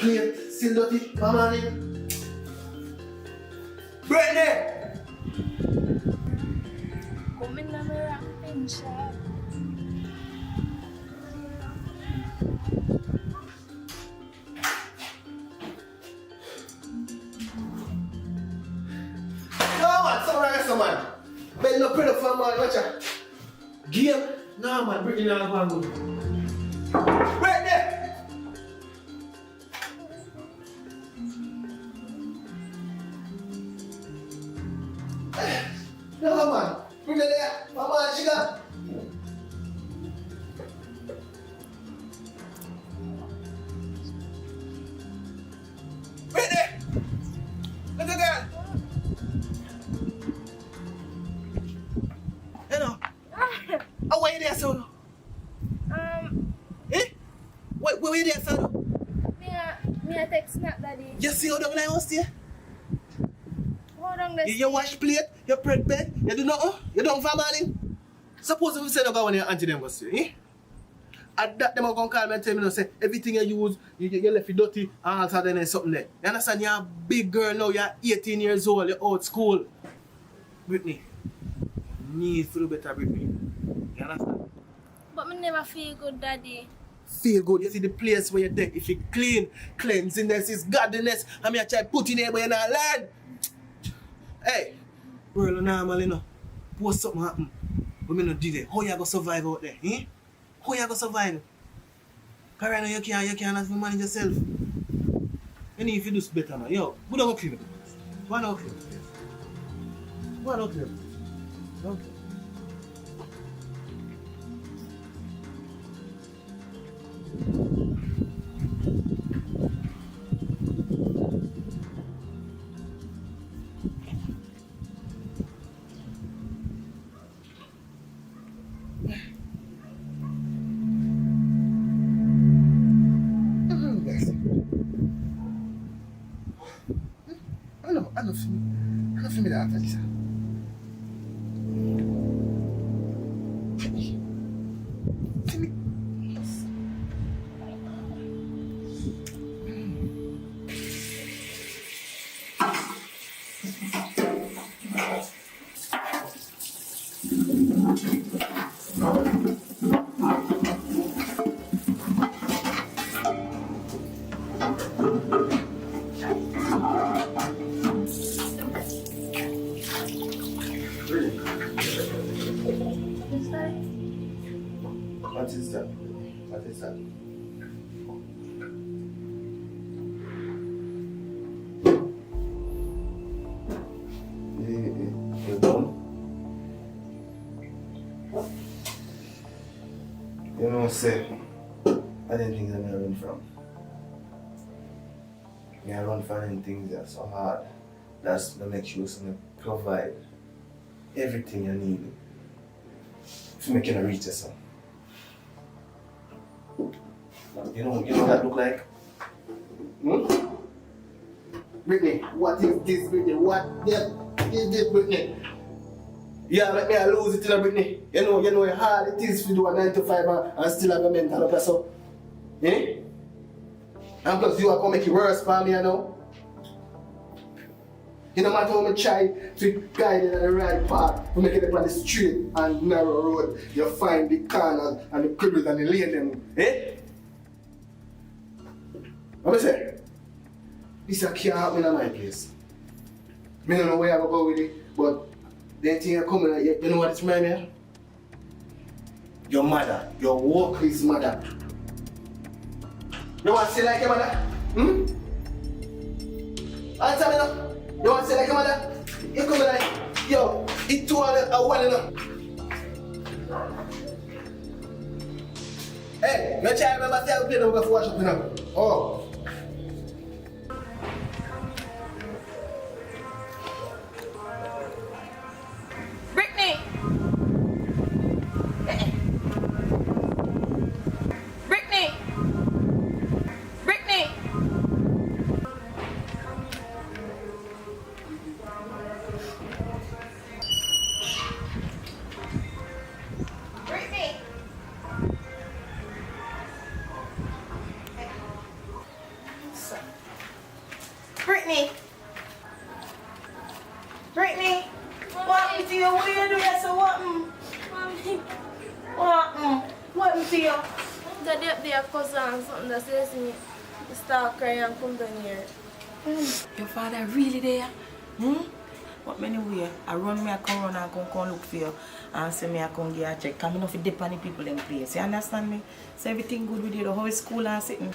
plate still dirty. Come on in. Brittany! Come in my wrapping shop. No man, someone man. Ben no pretty fun man, watch out. Game? No man, Brittany not going good. Brittany! No man, Brittany there. Mama, she got. Brittany! Look at that. Hello. Oh, where you there, son? Eh? Where you there, son? Me a text snap daddy. You see how down the house there? Hold on the You wash plate, you prep bed, you do nothing, you don't have morning. Suppose if you say no go when your auntie them go see, eh? At that them are gonna call me and tell me no say everything you use, you left it dirty and all that and something there. You understand? You're a big girl now, you're 18 years old, you're out school. Brittany, you need to do better, Brittany. You understand? But me never feel good, daddy. Feel good, you see the place where you're there. If you clean, cleanliness is godliness. I mean I try put in there but you're not learn. Hey, world normal, you know. Post something happen. But me not do that. How you gonna survive out there? Eh? How you gonna survive? Because right now you can't have to manage yourself. And if you do better now, yo, we don't go clean it. Why not clean it? Why not clean it? Don't clean it. I don't feel me that, Lisa. What is that? What is that? You done? You know, say, I didn't think that I run from. I run from things that are so hard. That's to make you so provide everything you need to make you reach yourself. You know what that look like? Hmm? Brittany, what is this, Brittany? What is this, Brittany? Yeah, let me lose it to Brittany. You know how hard it is to do a 9 to 5 and still have a mental up so. Eh? And plus you are gonna make it worse for me, you know? You no matter how much try to guide it on the right path, to make it up on the straight and narrow road, you find the corners and the cribbles and the lane them. Eh? What I say? This can't happen in my place. I don't know where I go with it, but the thing are coming, you know what it's reminds me of? Your mother, your workplace mother. You want to say like your mother? Hmm? Answer me now. You want to say like your mother? You come like, yo, it's 2 hours a one enough. Hey, you try to remember to play them before wash up now. Oh. Brittany! Brittany! Brittany! Brittany! Brittany! Brittany! What happened to you? What are you doing? So what? Mommy, What happened to you? the day up there, cousin, something that says to me, start crying and come down here. Your father really there? What many way? I run me, I come run and come look for you and say me I come get a check. Come enough to depend on people in place. You understand me? So everything good with you, the whole school and sitting.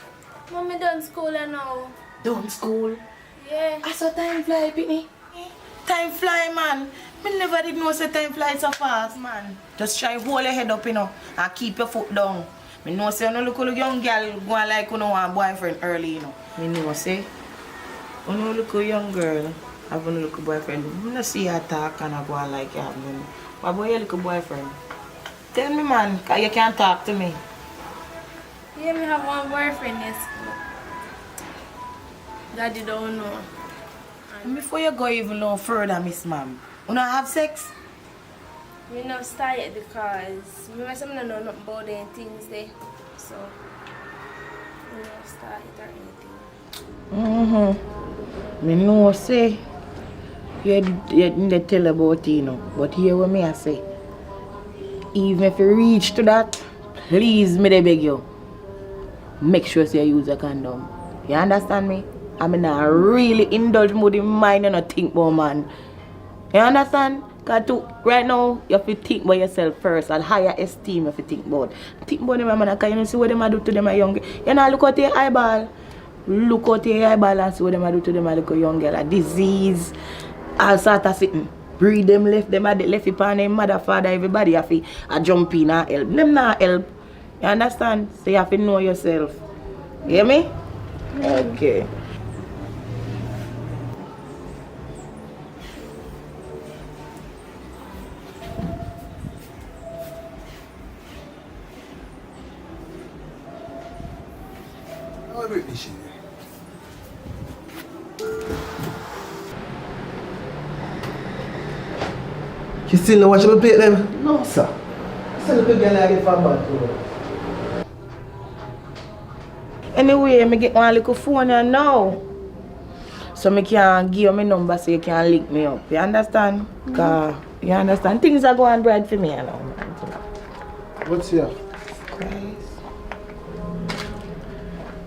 Mommy done school now. Done school? Yeah. I saw time fly, Pitney. Time fly, man. Me never did know say time fly so fast, man. Just try hold your head up, you know, and keep your foot down. Me know say you no look a young girl going like you know want boyfriend early, you know. Me know say you no look a young girl having a little boyfriend. Me no see her talk and I go on like you have me. But boy, you look a boyfriend. Tell me, man, cause you can't talk to me. Yeah, me have one boyfriend, yes. Daddy don't know. And before you go even no further, Miss Ma'am, you not have sex? Me not start yet because me myself don't know nothing about them things there. So, me not start it or anything. Me know say you didn't tell about it, you know. But hear what me I say. Even if you reach to that, please me they beg you. Make sure say you use a condom. You understand me? I mean I really indulge mood in mind and not think about man. You understand? Because right now you have to think about yourself first and higher esteem you have to think about. Think about them man, because you know see what them do to them young. You know look at your eyeball. Look out your eyeball and see what them do to them little young girl. A disease, all sort of sitting. Breed them left them left it on them mother, father, everybody have to jump in and help. Them not help. You understand? So you have to know yourself. You hear me? Okay. How Brittany she? You still not watch me play them? No, sir. Still look girl like it from back to Anyway, I get one little phone now. So I can give you my number so you can link me up. You understand? Cause you understand? Things are going bright for me, you know. What's here? Christ.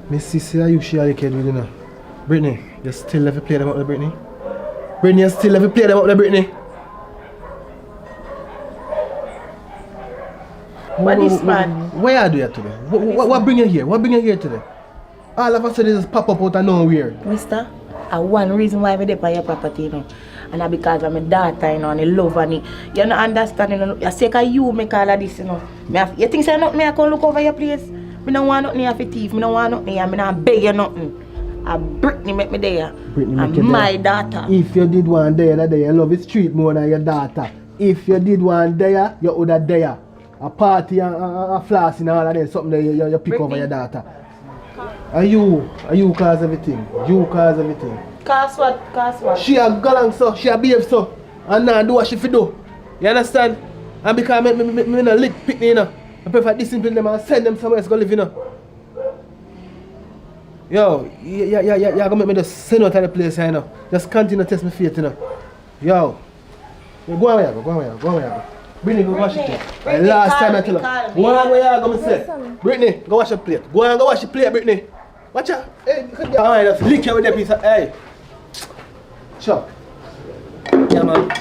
Miss Sissy, are you sure you can do it now? Brittany, you still have to play them up there, Brittany? Brittany, you still have to play them up there, Brittany? But this man... Why are you here today? What bring you here? What bring you here today? All of a sudden just pop up out of nowhere. Mister, one reason why I'm there for your property, you know. And that's because I'm a daughter, you know, and I love and you don't understand, you know. You say that you make all of this, you know. You think say nothing, I can look over your place? I don't want nothing here for thief. I don't want nothing here. I don't beg you nothing. And Brittany make me there. Brittany make and you my there. daughter. If you did one there, that day, you love the street more than your daughter. If you did one there, you would have there. A party and a floss and all of that, something that you pick over your daughter. Are you cause everything? You cause everything. Cause what? Cause what? She a galang so, she a behave so, and now do what she fi do. You understand? And because me no lick Pitney, you know, I prefer discipline them and send them somewhere else go live, you know. Yo, you're gonna make me just send out of the place, you know. Just continue to test my faith, you know. Yo, go on where you go, go on where you go, go on where you go. Brittany, go wash your plate. Last time I tell her, go on where you go, me say. Brittany, go wash your plate. Go on and go wash your plate, Brittany. Watch out. Hey, alright, just lick you with that piece of, hey. Sure. Yeah, man.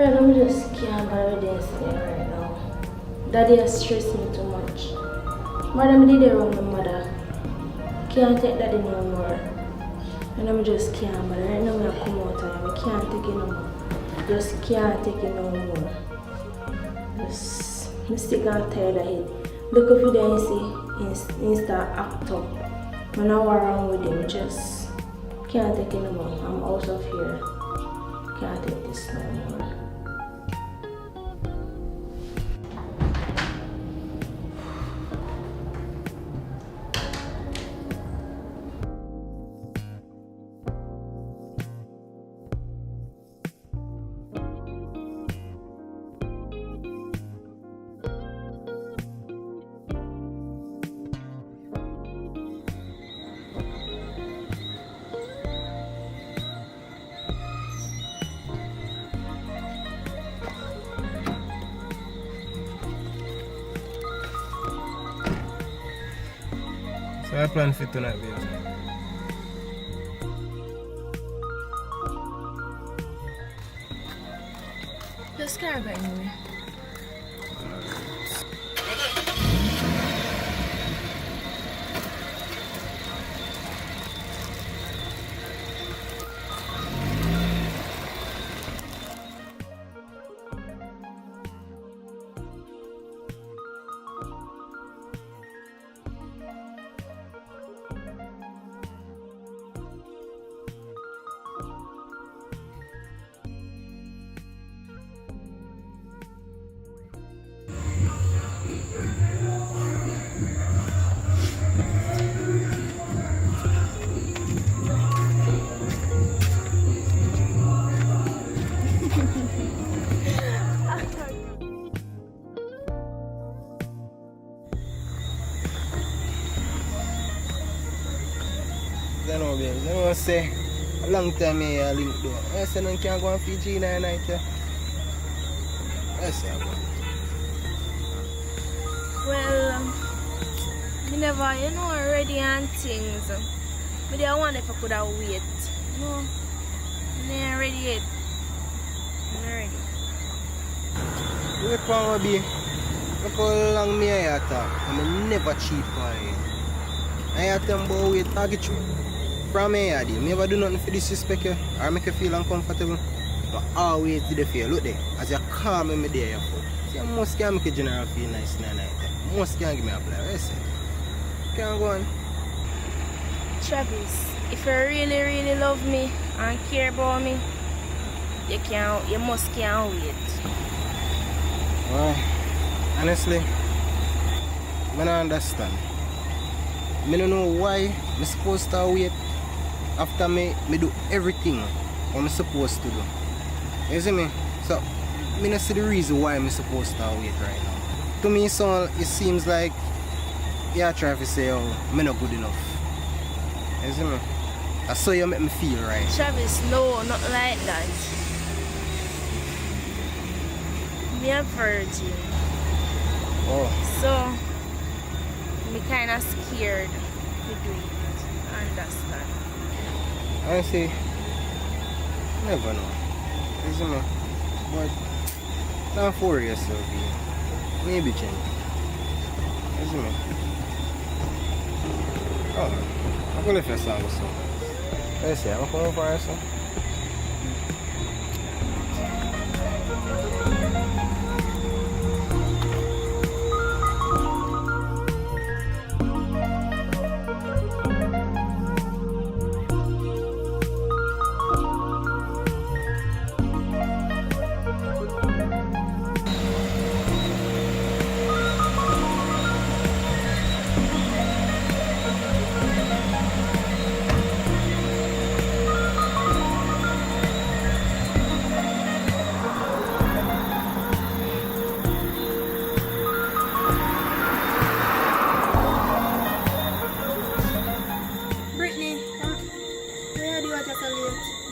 Right, I'm just can't bother with this thing right now. Daddy has stressed me too much. Mother, me did it wrong, my mother. Can't take daddy no more. And I'm just can't bother. Right now, I come out and I can't take it no more. Just can't take it no more. Just, I'm sick and tired of it. Look up video and see, Insta act up. When I was wrong with him, just can't take it no more. I'm out of here. Can't take this no more. So I plan for tonight, baby. Just carry back anyway. I know, baby. I want to say, a long time I link though. I said I can't go on Fiji night. I say I go. Well, me never, already and things. But I wonder if I could have wait. No, I ain't ready yet. I'm not ready. Wait for me, baby. Look how long me I talk. I'm never cheap for you. I tell them about wait, target you. From me, I never do nothing for disrespect you or make you feel uncomfortable. But always do the fear. Look there, as you calm me there, you fool. See, I must can make a general feel nice in the night. Most can give me a blow. I say, can't go on. Travis, if you really, really love me and care about me, you must can't wait. Well, honestly, I don't understand. I don't know why I'm supposed to wait after me do everything what I'm supposed to do. You see me? So, I don't see the reason why I'm supposed to wait right now. To me, so it seems like you're trying to say, oh, I'm not good enough. You see me? That's how you make me feel, right? Travis, no, not like that. Me a virgin. Oh. So, I'm kind of scared to do it. Understand? I say, never know. You see me? But, don't worry yourself, yeah. Maybe change. You see me? Oh, I'm going to first song or something. Let's see, I'm going for something.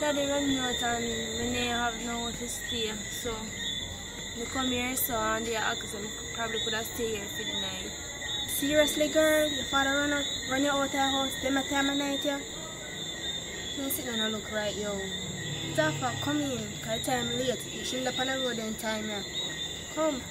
Daddy run out and we may have nowhere to stay, so we come here so and they ask them probably could have stayed here for the night. Seriously, girl, your father run you out of the house, them a time of night, yeah? You sit down and look right, yo. Zaffa, come in. Cause time late. You shouldn't have on the road in time, yeah. Come.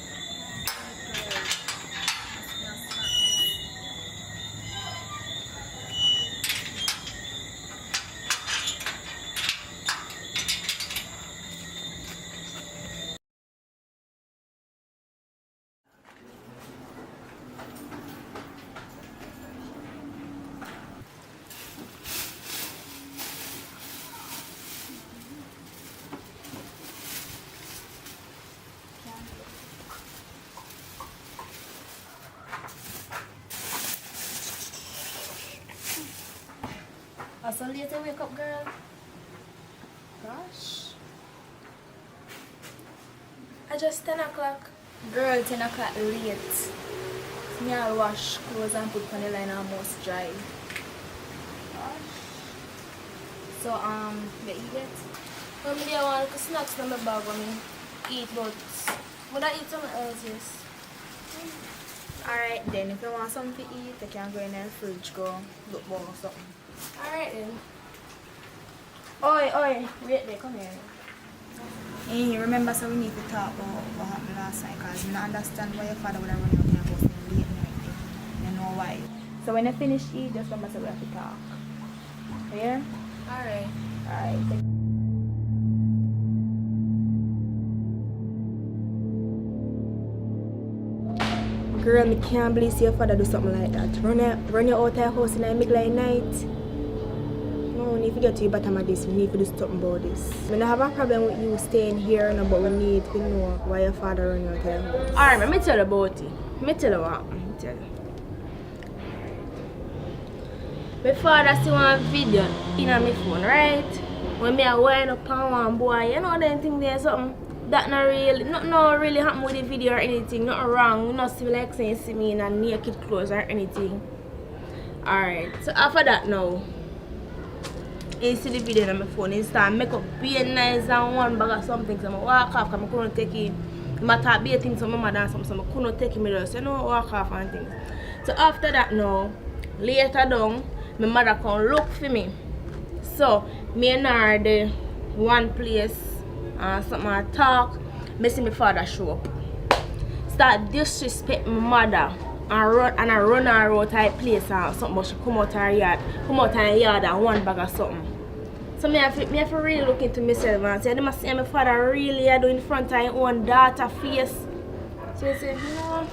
So late to wake up, girl. Gosh. I just 10 o'clock. Girl, 10 o'clock late. Me I'll wash clothes and put on the line almost dry. Gosh. So you eat it? Well, me I want snacks in my bag when me eat, but would I eat something else? Yes. Alright then, if you want something to eat, you can go in the fridge, go look for something. Alright then. Oi, wait there, come here. Hey, remember, so we need to talk about what happened last night, because you don't understand why your father would have run out in your house in late night. You know why. So when you finish eat, just remember so we have to talk. Here? Alright. Alright. Girl, I can't believe your father do something like that. Run you out of your house in the middle of the night. No, we need to get to the bottom of this. We need to do something about this. We don't have a problem with you staying here, no, but we need to know why your father run out of your house. Alright, let me tell you about it. Let me tell you what. Let me tell you. My father see one video in my phone, right? When me a wind up on one boy, you know them thing there something. That not really happen with the video or anything. Nothing wrong. You not see me like saying see me in a naked clothes or anything. Alright, so after that now, you see the video on my phone, you start make up be nice and one bag of something. So I walk off because I couldn't take it. I thought be a thing so my mother and something, so I couldn't take it. So you know walk off and things. So after that now, later down, my mother come look for me. So me and her the one place. Something I talk, I see my father show up. Start disrespect my mother and I run her out her place or something, but she come out her yard and one bag of something. So me have to really look into myself and say, I must see my father really do in front of his own daughter face. So I said, no.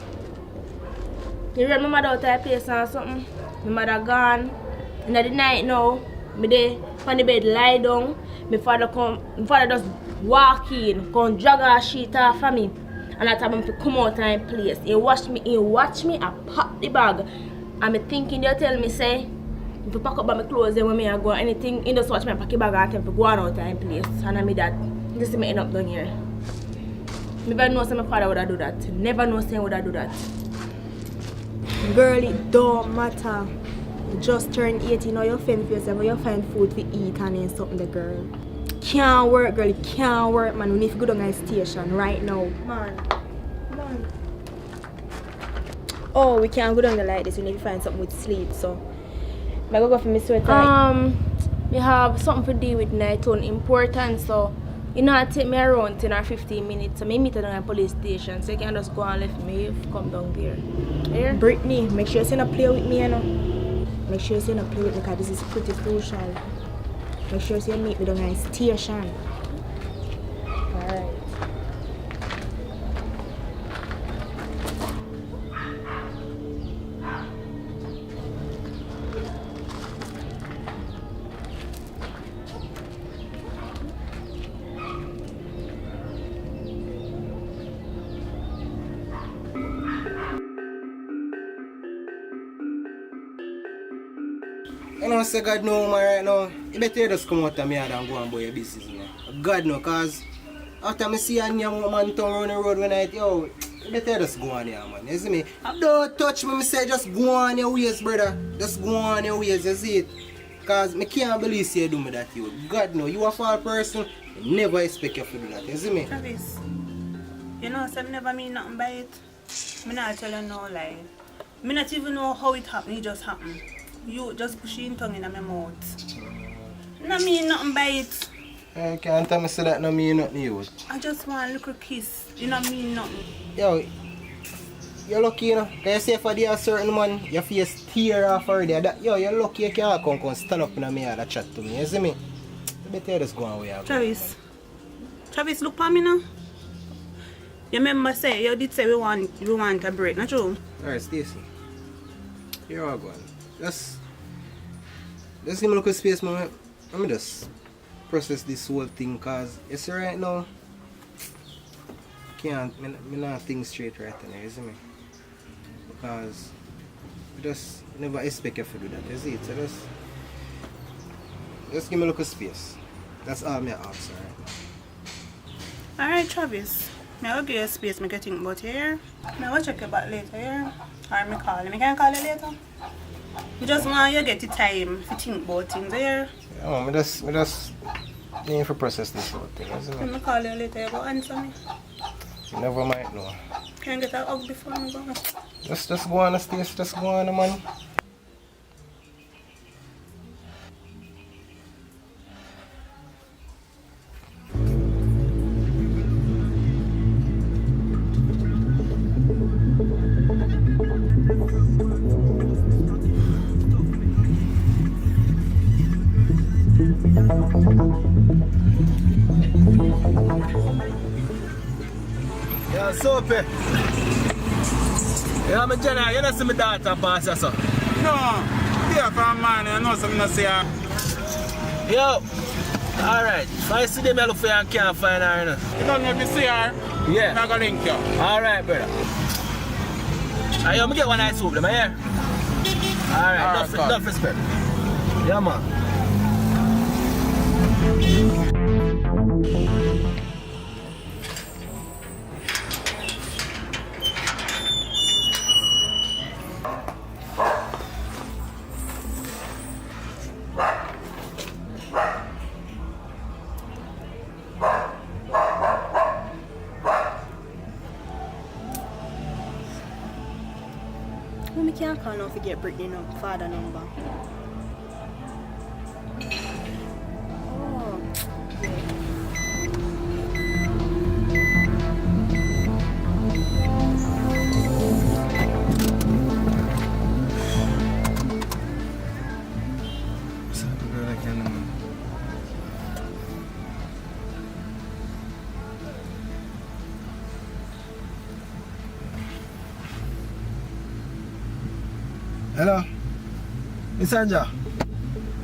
You run my mother out her place or something. My mother gone. In the night now, me there on the bed lie down. My father just walk in, come drag her sheet off of me. And I tell him to come out and place. He watch me, I pop the bag. And me thinking they tell me say, if you pack up my clothes then when me I go anything, he just watch me pack the bag and tell me to go on out and place. And I mean that. Just see me end up down here. Never know say my father would have do that. Never know say he would have do that. Girl, it don't matter. You just turn 18 now, you fend for yourself, you find food to eat and then something the girl. Can't work, girl, it can't work, man. We need to go down to the station right now. Man. Oh, we can't go down there like this. We need to find something with sleep, so I go for my sweater. We have something to do with night on important, so you know it take me around 10 or 15 minutes. So I meet at the police station, so you can just go and left me if you come down there. Here? Brittany, make sure you don't play with me, you know. Make sure you don't play with me because this is pretty crucial. Make sure you meet me down at the station. Alright. You know, say God know, man, right now. You better just come out of me and go and buy your business, you know. God know, cause after I see a young man turn around the road when yo, you better just go on here, man. You see me? Don't touch me, say just go on your ways, brother. Just go on your ways, you see it? Cause I can't believe you do me that, you. God know, you a foul person, I never expect you to do that, you see me? Travis, you know, so I never mean nothing by it. I not tell you no lie. I not even know how it happened, it just happened. You just push your tongue in my mouth. I mean nothing by it. You can't tell me say that no mean nothing to you. I just want a little kiss. You don't mean nothing. Yo, you're lucky, you know. Can you say for there a certain man, your face tear off already. That, yo, you're lucky you can't come stand up in me and chat to me. You see me? You better just go away. Travis, look for me now. You remember say, you did say we want a break, not true? Alright, Stacy. Here I go. Just give me a little space, man. Let me just process this whole thing, cause you see right now, me not think straight right now, you see me? Because I just never expect you to do that, you see it? So just give me a little space. That's all me ask, alright? Alright, Travis. I'll give you space, I can think about you here. I'll check you back later here. Or me call you. I can call you later. I just want you to get the time to think about things here. Yeah, I just need to process this whole thing, you see me? Let me call you later, you go answer me. You never might know. Can I get a hug before I go? Just go on, Stace. Just go on, man. Yeah, Soapy. Yeah, my Jenna, you don't see my daughter pass us up. No, dear from man, you know something to say. Yo, alright. If I see them, I look for you and can't find her, you know. You don't know if you see her? Yeah. I'm not going to link you. Alright, brother. Yo, me get one nice soup, them, here. Alright, enough respect. Yeah, man. I can't call now to get Brittany no father number. Oh. Hello? Miss Anja,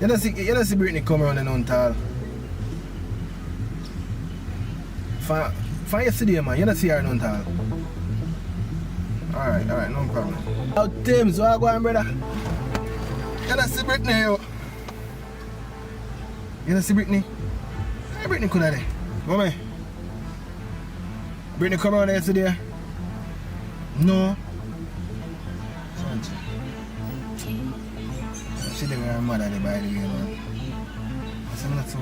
you don't see Brittany come around and on tall. Find yesterday, man. You don't see her on tall. Alright, no problem. Now, Tim, so I go on, brother. You don't see Brittany, yo. You don't see Brittany? Hey, Brittany could have there. Mommy. Brittany come around yesterday? No. She didn't wear her mother by the way, man. I said, I'm not so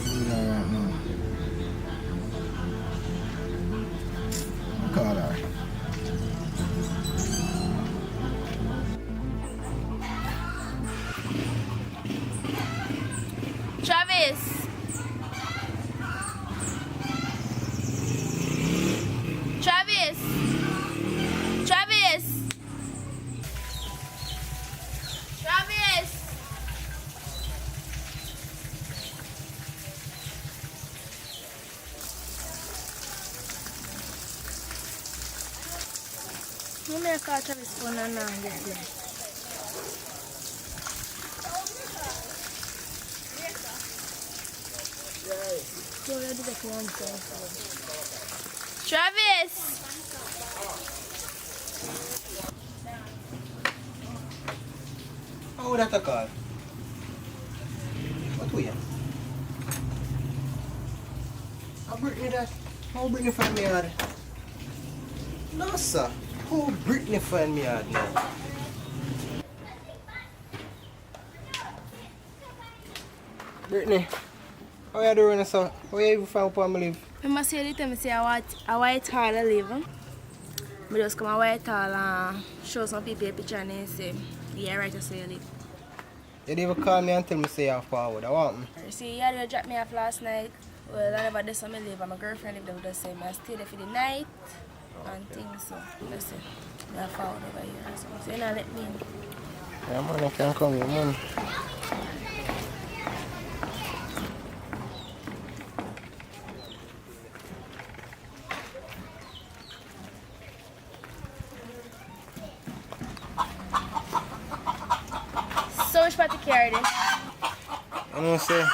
food her right now. I'll call her. Travis! Travis! Travis! Travis! You may call Travis phone and now get there. Travis! How would that call? What way? How Brittany that? How Brittany find me out? No, sir. How Brittany find me out now? Brittany, how you doing, sir? How you even find upon me live? I must say the time say I white hall I live. I just come a white hall and show some people a picture and they say, yeah, right, I say you live. You didn't even call me and tell me say you're forward. I want me. You see, you had to drop me off last night. Well, I never did some leave, and my girlfriend lived there with the same. I stayed there for the night and things, so listen, I'm forward over here. So you know, let me in. Yeah, man, I can come here, man. So much for the car then. You know, say,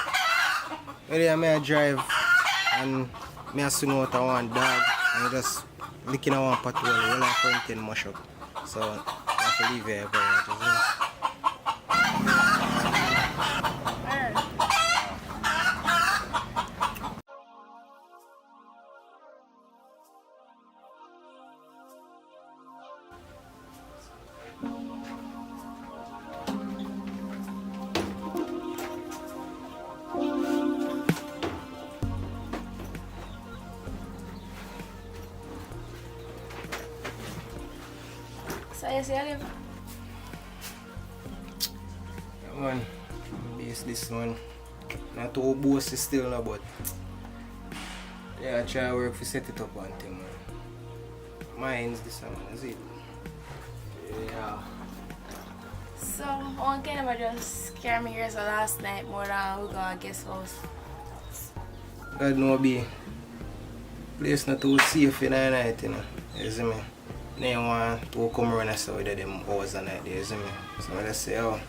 whether I may drive and me swing out of one dog and just licking at one patrol, you like front end mash up. So I have to leave here, but just, you know. So you see, I live. Yeah, man, this one. Not too bossy still, no, but yeah, I try to work to set it up one thing, man. Mine's this one, is it? Yeah. So one kind of just scare me here so last night more than we gonna guest house. God no be. Place not too safe in the night, you know. You see me? They want to come around and say with them hours and night, you see me? So I just say, oh,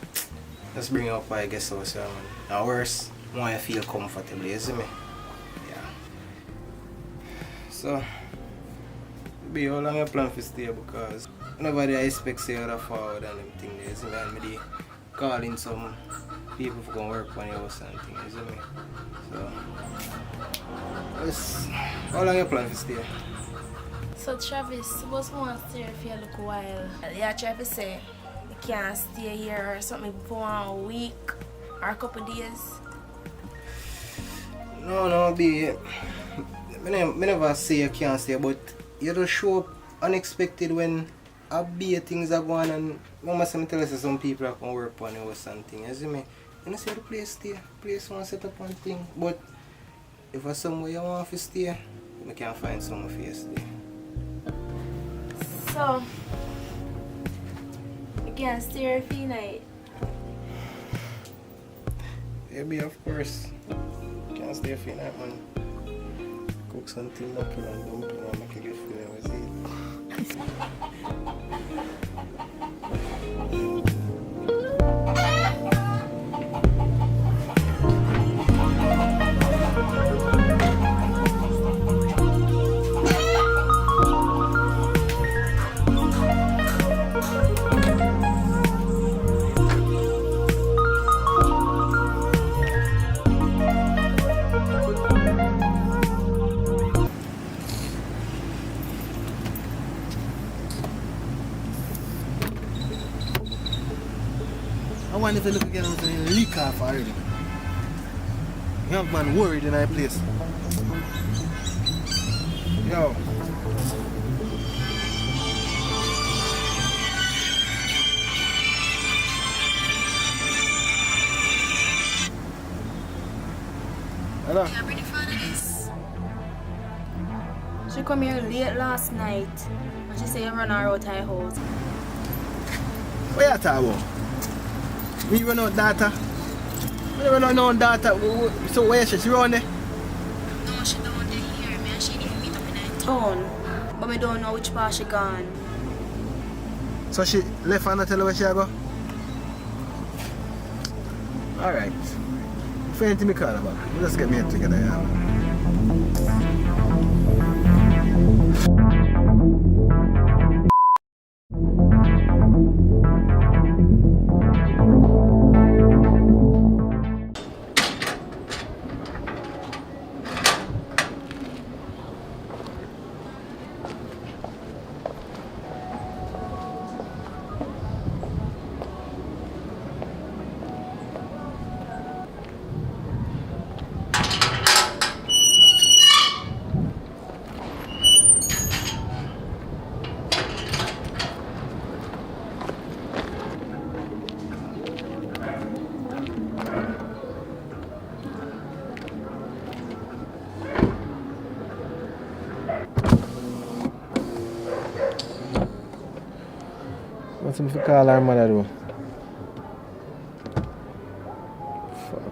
let's bring you up by guest house, yeah, man. And worse, want you feel comfortable, you see me? Yeah. So, be how long you plan to stay because nobody expect say you're forward and them things, you see me? And me calling some people to go work on your house and things, you see me? So, yes. How long you plan to stay? So Travis, suppose we want to stay here for a little while. Yeah, Travis say you can't stay here or something for a week or a couple days. No, be. I never say you can't stay, but you just show up unexpected when a big things are going on and mama say me tell us some people are going to work on or something. You see me? You know see the place stay, place want set up one thing, but if there's somewhere you want to stay, you can find somewhere for you to stay. So, you can't stay here for the night. Maybe of course. You can't stay for the night, man. Cook something knuckle and dumpling and make you get feeling with it. I wonder if I look again and say leak off already. Young man worried in that place. Yo. Hello. Yeah, ready for this? She come here late last night and she say you run her out of her house. What you talking about? We run out data. We run out no data. So where is she? She run there? No, she don't hear me and she need to meet up in her town. But I don't know which part she gone. So she left and not tell her where she go? Alright. If anything me call about, we'll just get me head together, yeah. something to call her mother though. Fuck.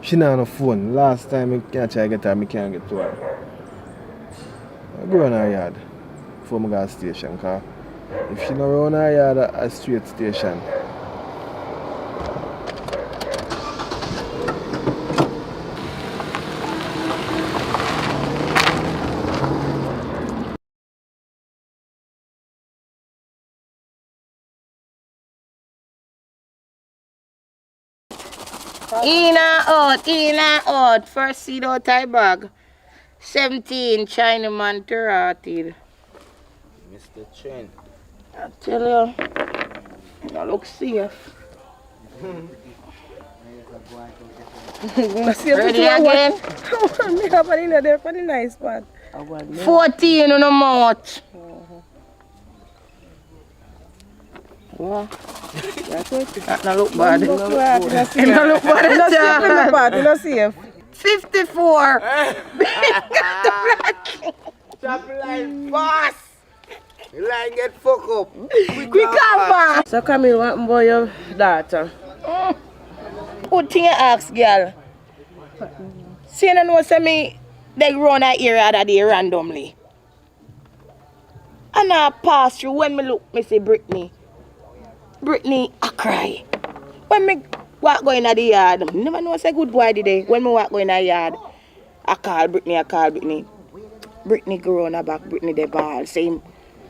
She not on the phone. Last time I can't try to get her, I can't get to her. I go on her yard before I go to the station. Cause if she not run her yard at a straight station. In and out. First seed out Thai bag. 17, Chinaman Teratil. Mr. Chen. I tell you, I look safe. Ready again? Me have one in there for the nice part. 14 on the mouth. Wow. That's it. That don't look bad. It don't look bad. You don't see it. 54. Stop line fast. The line get fucked up. Quick over. So come here, what about your daughter? Good thing you ask, girl. See, you know, say me, they run that area that day randomly. And I pass through, when me look, me see Brittany. Brittany, I cry. When me walk going in the yard, I never know say good boy today. When me walk going in the yard, I call Brittany. Brittany go on her back, Brittany the ball. Say him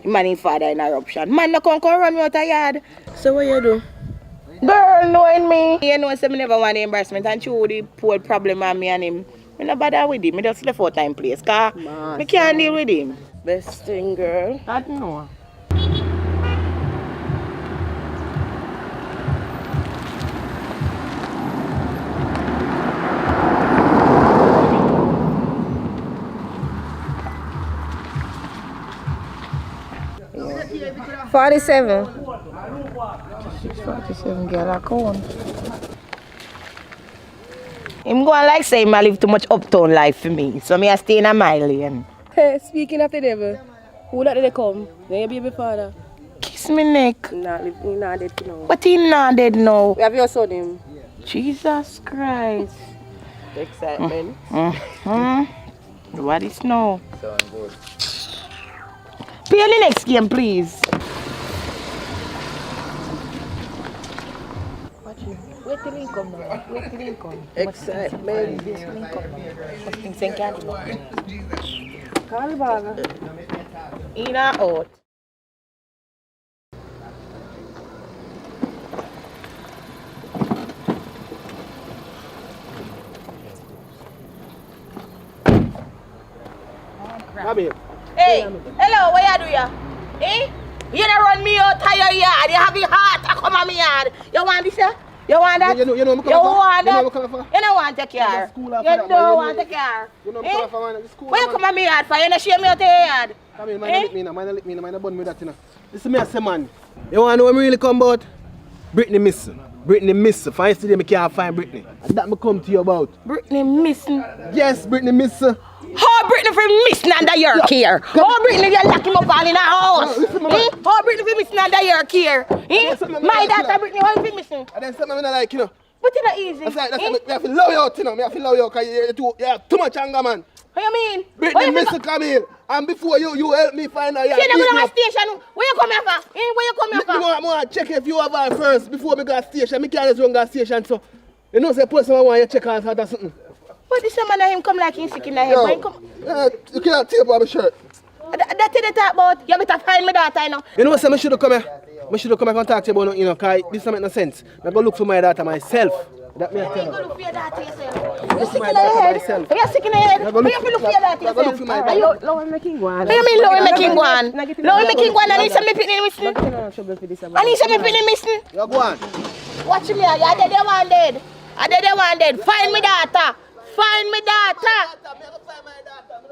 man and father in eruption. Man no come run me out the yard. So what you do? Girl knowing me. You know say me never want the embarrassment and show the poor problem on me and him. I no bother with him. I just left out time place. Cause I can't deal with him. Best thing, girl. I don't know. Yeah. 47. 47 girl I count. Him going like say I live too much uptown life for me. So me I stay in a my lane. Hey, speaking of the devil, who that they come? Then your baby father. Kiss me neck. Nah, he not dead now. But he not dead now. We have your son him. Jesus Christ. Excitement. What is now? Sound good. Play the next game, please. Wait till he come now. Wait till he come. Excitement. Call baga. In or out? Hey, hello, what you do ya? Eh? You don't run me out of your yard. You have your heart to come on my yard. You want this ya? You want that? You know you want that? You don't want to take care. You don't want to take care. You know Eh? school. Where you come on my yard for? You don't share me out of your yard. Come here, mind not bun me that, you know. Listen me, I say, man. You want to know what me really come about? Brittany missing. Brittany missing. For yesterday, I can't find Brittany. And that me come to you about. Brittany missing. Yes, Brittany missing. How Brittany for missing under your care? How Brittany you lock him up all in a house? How Brittany for missing under your care? My daughter Brittany, how you missing? And then something I like, you know. But it's not easy. That's like, me have to love you out, you know. Me have to love you out because you have too much anger, man. What you mean? Brittany missing, come here. And before you help me find her, you See, you go to the station. Where you come here for? Where you come here for? I want to check if you have her first before me go to the station. I can't just run to the station, so. You know, say, person want you to check her or something. But this man him come like he's sick in the head. You can't tape on my shirt. That's what they talk about. You better find me daughter, you know. You know what, I should have come here. I should have come here and talk to you about, you know, because this doesn't make no sense. I go look for my daughter myself. That me I tell you. Go look for your daughter yourself. You're sick in the head. You're sick in the head. You have to look for your daughter yourself. Look for my daughter. Lower making one. What do you mean lower making one? Lower making one and he said me picking missing. And he said me picking missing. You go on. Watch me, you're dead, you want dead. I dead, you want dead. Find me daughter. Find me daughter.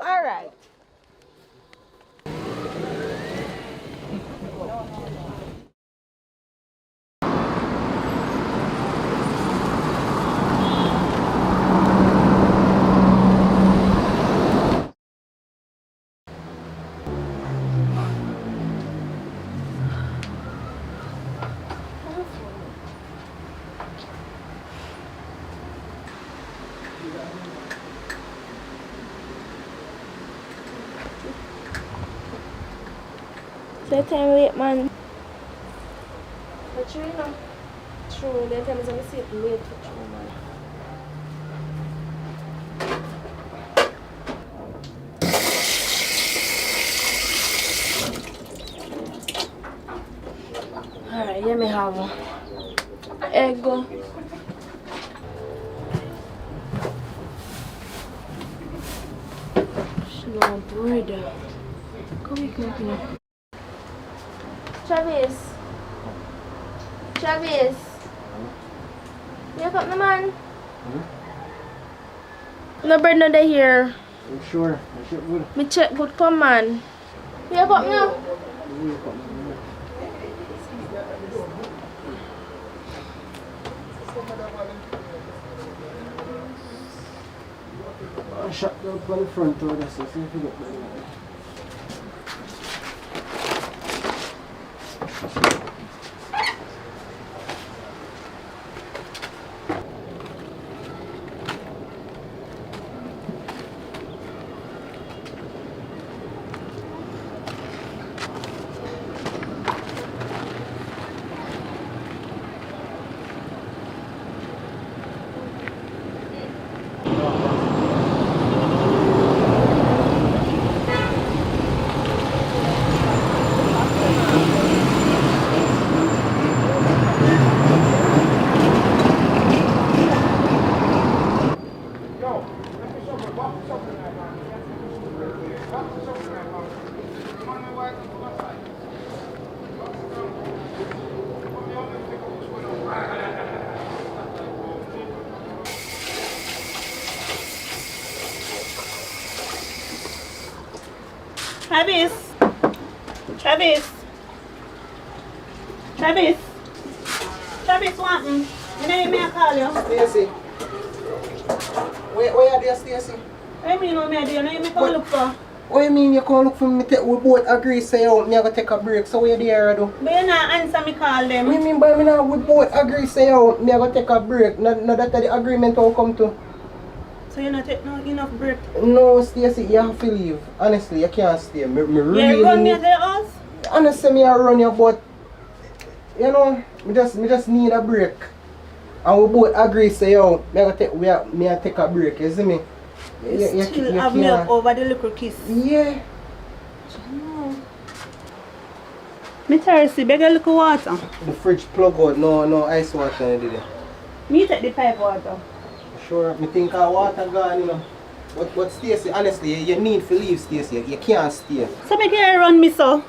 All right. That time late, man. But true, you know. True, that time is going to see it late for true, man. Alright, let me have one. Egg. Slow bread. Come here. Travis. Travis. Wake up, no man. No bread, no day here. I'm sure. I should good. Me check good, come man. Wake up now. I shut up on the front door, that's it. See if you get better. Travis. Travis. Travis. Travis, what happened? You know me I call you. Stacy. Where are there, Stacy? What do you mean, me I do? You know me come look for? What you mean you can't look for me? We both agree say out, me I go take a break. So where there I do? But you not answer me call them. What you mean by me now? We both agree say out, me I go take a break. No that the agreement will come to. So you not take no enough break? No, Stacy, you have to leave. Honestly, you can't stay. Me really You run me need... at the house? Honestly, me I run you, but you know, me just need a break. And we both agree say yo, me I take a break, you see me? You still have milk over the little kiss. Yeah. No. Me thirsty, beg a little water. The fridge plug out, no ice water in there. Me take the pipe water. Sure, me think our water gone, you know. But Stacy, honestly, you need to leave, Stacy. You can't stay. So make you run me so?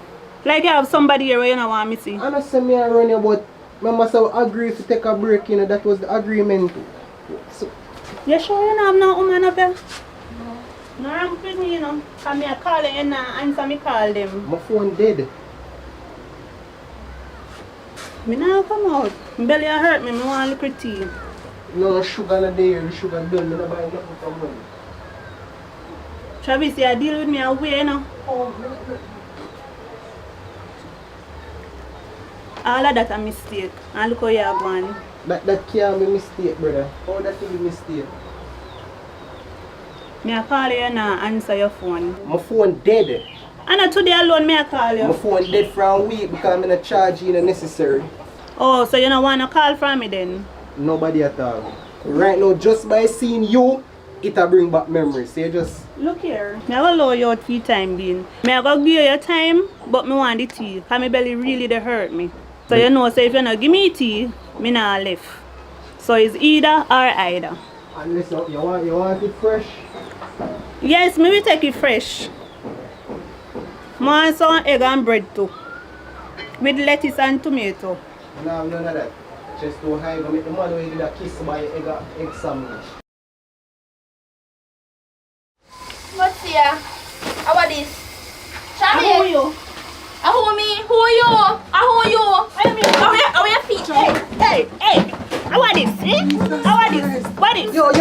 Like you have somebody here where you don't want me see? Honestly, me I run you, but I must have agreed to take a break, you know. That was the agreement. So, You sure you don't have no woman up there? No wrong with me, you know. Because me I call them and answer me call them. my phone dead. Me now come out. My belly hurt me, I want a little tea. No sugar in there, the sugar done. Me not buy nothing from money. Travis, you deal with me away, you know. All of that a mistake. And look how you are going. That can't be mistake, brother. How that can be mistake? Me I call you and answer your phone. My phone dead. And not today alone, me I call My you. phone dead for a week because I'm not charging you necessary. Oh, so you don't want to call from me then? Nobody at all. Right now, just by seeing you, it'll bring back memories. So you just... Look here. Me I will allow you out for time being. Me I go give you your time, but me want the tea. Because my belly really dey hurt me. So you know, so if you not give me tea, me not left. So it's either or either. Unless you want it fresh. Yes, me will take it fresh. I want some egg and bread too. With lettuce and tomato. No, none of that. Just too high. Go make the man who did a kiss by egg sandwich. What's here? How are this? Who are Travis! you? Who me? Who are you? Who are you? How are your feet? Hey! How are this? How are this? What is? Yo! I'm a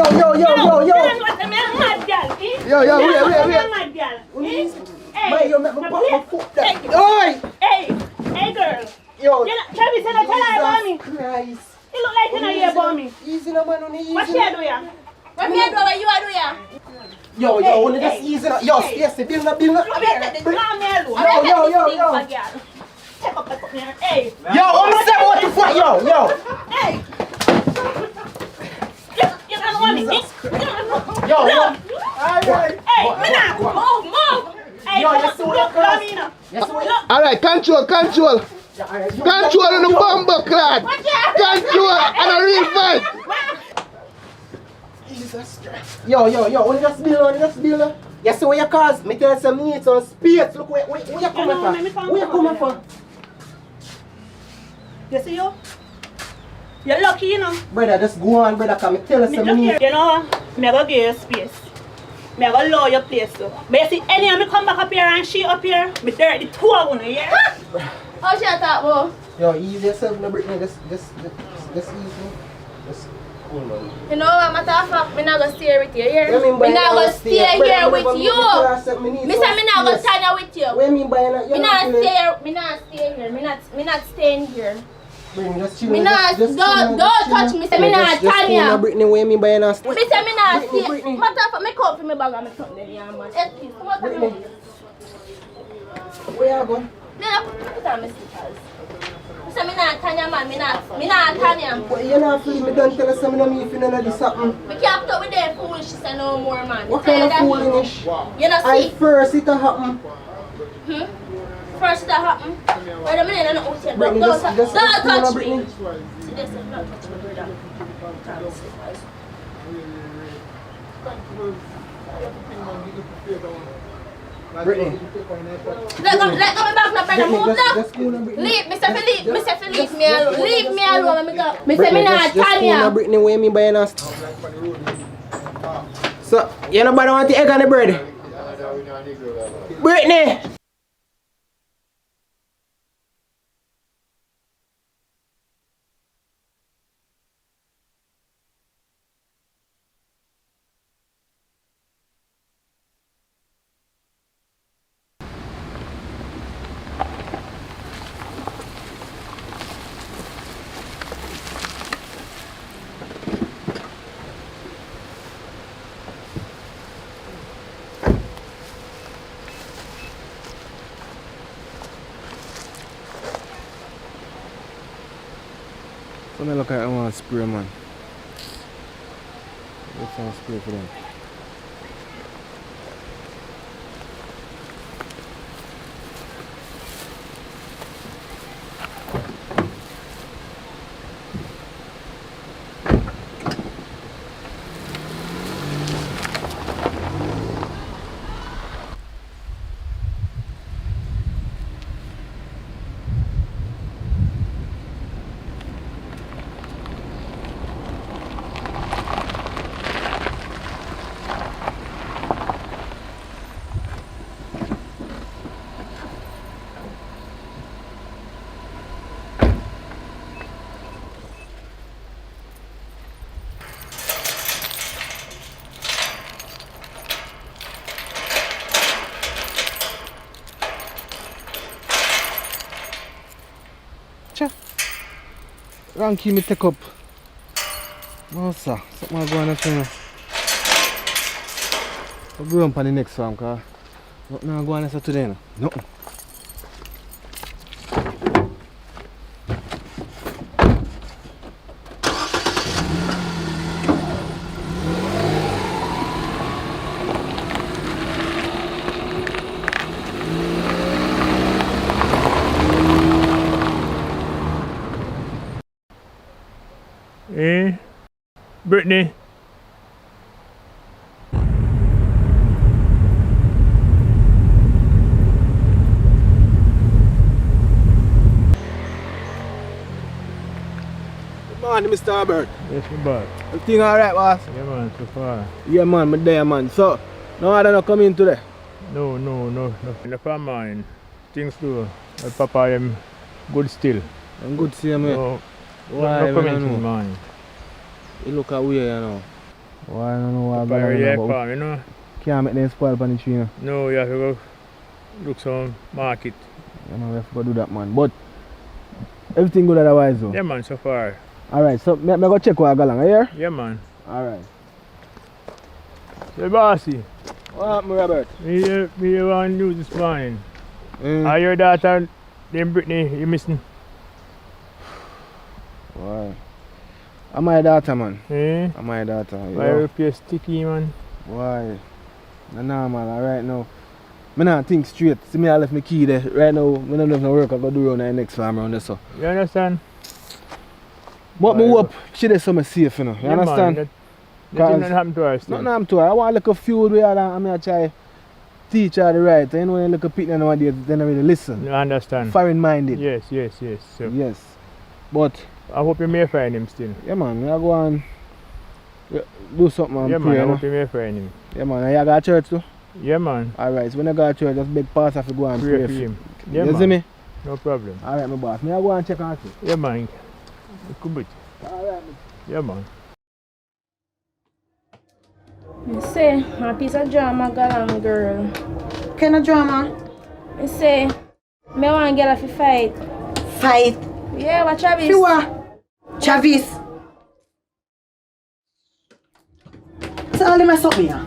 mad girl. Yo, wait. I'm a mad girl. Man, you make me pop my foot down. Oi! Hey, girl. Yo! Travis, you don't tell her about me. Christ. You look like you know you about me. Easy no man, easy. What you do ya? What me do? What you are doing? Yo, only just easy now. Yo, Stacy, build up. Leave me alone. Yo. check up the fucking hey. Yo, I'm saying what the fuck, yo. Hey. You don't want me. Yo. Alright. Hey, move. Hey, Yo, you see what I look. Alright, control. Control on the bumper clad. Control and a real fight. Jesus Christ. Yo, when you just build. You see what you cause? Me tell you some need some space. Look where you coming from. Where you coming from? You see you? You're lucky, you know. Brother, just go on, brother, come tell us some Look need. here. You know, me go give you space. Me go lower your place too. But you see, any of me come back up here and she up here, me dirt the two of you, yeah? How she attack, bro? Yo, ease yourself, no Brittany. Just ease me. Just cool, man. You know what, matter of fact, me not gonna stay with you here. What you mean by Me not you gonna not stay stay? here Brother, with you. Me say me not gonna stand here with you. What you mean by you Me not feeling- stay here. Me not stay here. Me not staying here. Brittany, just chill. Me not. Don't touch me. Say me not stand here. Brittany, what you mean by you not stay? Me say me not stay. Brittany. Matter of fact, me come for me bag and me something there, yeah, man. Excuse. Come on, come Brittany. on. Where you going? Then I put on my slippers. Me say me not stand here, man. Me not stand here. But you not feel me don't tell us something on me if you know this something. We can't talk with them foolishness and no more, man. What kind of foolishness? You know, I see? first it happen. First that happen. Wait a minute, I don't know what Brittany, don't just touch Brittany. me. See this, don't touch me, brother. Brittany. Let go me back now, brother. Move now. Just cool, Brittany. Leave, me say for leave. Me say for leave me alone. Leave me alone. Let me go. Me say Brittany, me not just stand cool, here. Brittany, what you mean by you not stay? So, you nobody want the egg on the bread? Brittany! Let me look at I want to spray, man. Let's have a spray for them. Ranky me take up. No sir, something going on here. I'll go on for the next one, because nothing going on today. No. Brittany. Good morning, Mr. Albert. Yes, my boy. Everything alright, boss? Yeah, man, so far. Yeah, man, I'm there, man. So, no other not come in today? No. Enough of mine. Things do. My papa am good still. I'm good to see you, man. No, Why, no comment man, in mine. You look away, you know. Why, I don't know why I'm Papa already going have on, farm, you know. can't make them spoil on the tree, you know. No, you have to go look some market. You know, we have to go do that, man. But, everything good otherwise, though. Yeah, man, so far. Alright, so, me go check what I got along, you hear? Yeah, man. Alright. Hey, bossy. What happened, Robert? Me want news this morning. Mm. Are your daughter Then Brittany, you missing? Why? I'm my daughter, man. Eh? I'm my daughter. Why you repair sticky, man? Why? No normal, right now. I not think straight. See me, I left my key there. Right now, I don't have no work I go do around the next farm around there, so. You understand? But me hope she does something safe, you know. You Yeah, understand? Man, nothing happen to her still. Nothing happened to her. I want to look a few with her and I try teach her the right. You know, when you look at people nowadays, they don't really listen. You understand? Foreign minded. Yes. So Yes. But, I hope you may find him still. yeah, man, I go and do something and Yeah, pray, man, I you know. hope you may find him. Yeah, man, and you go to church too? Yeah, man. Alright, so when I go to church, just beg pastor to go and Pray for him. Yeah, you man. see me? No problem. Alright, my boss. Me I go and check on you. Yeah, man. It could be. Alright, Yeah, man. You say, a piece of drama galang girl. Kind of drama? You say, me want girl to fight. Fight. Yeah, what Travis? Travis. So all them mess up me, yeah?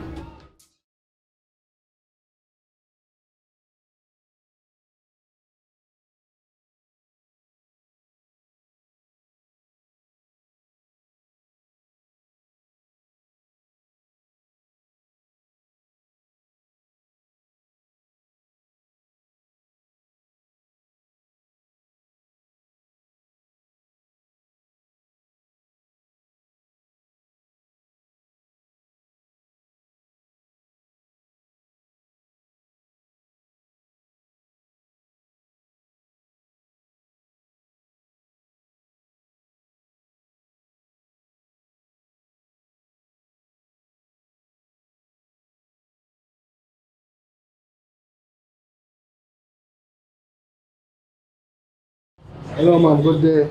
hello, man. Good day.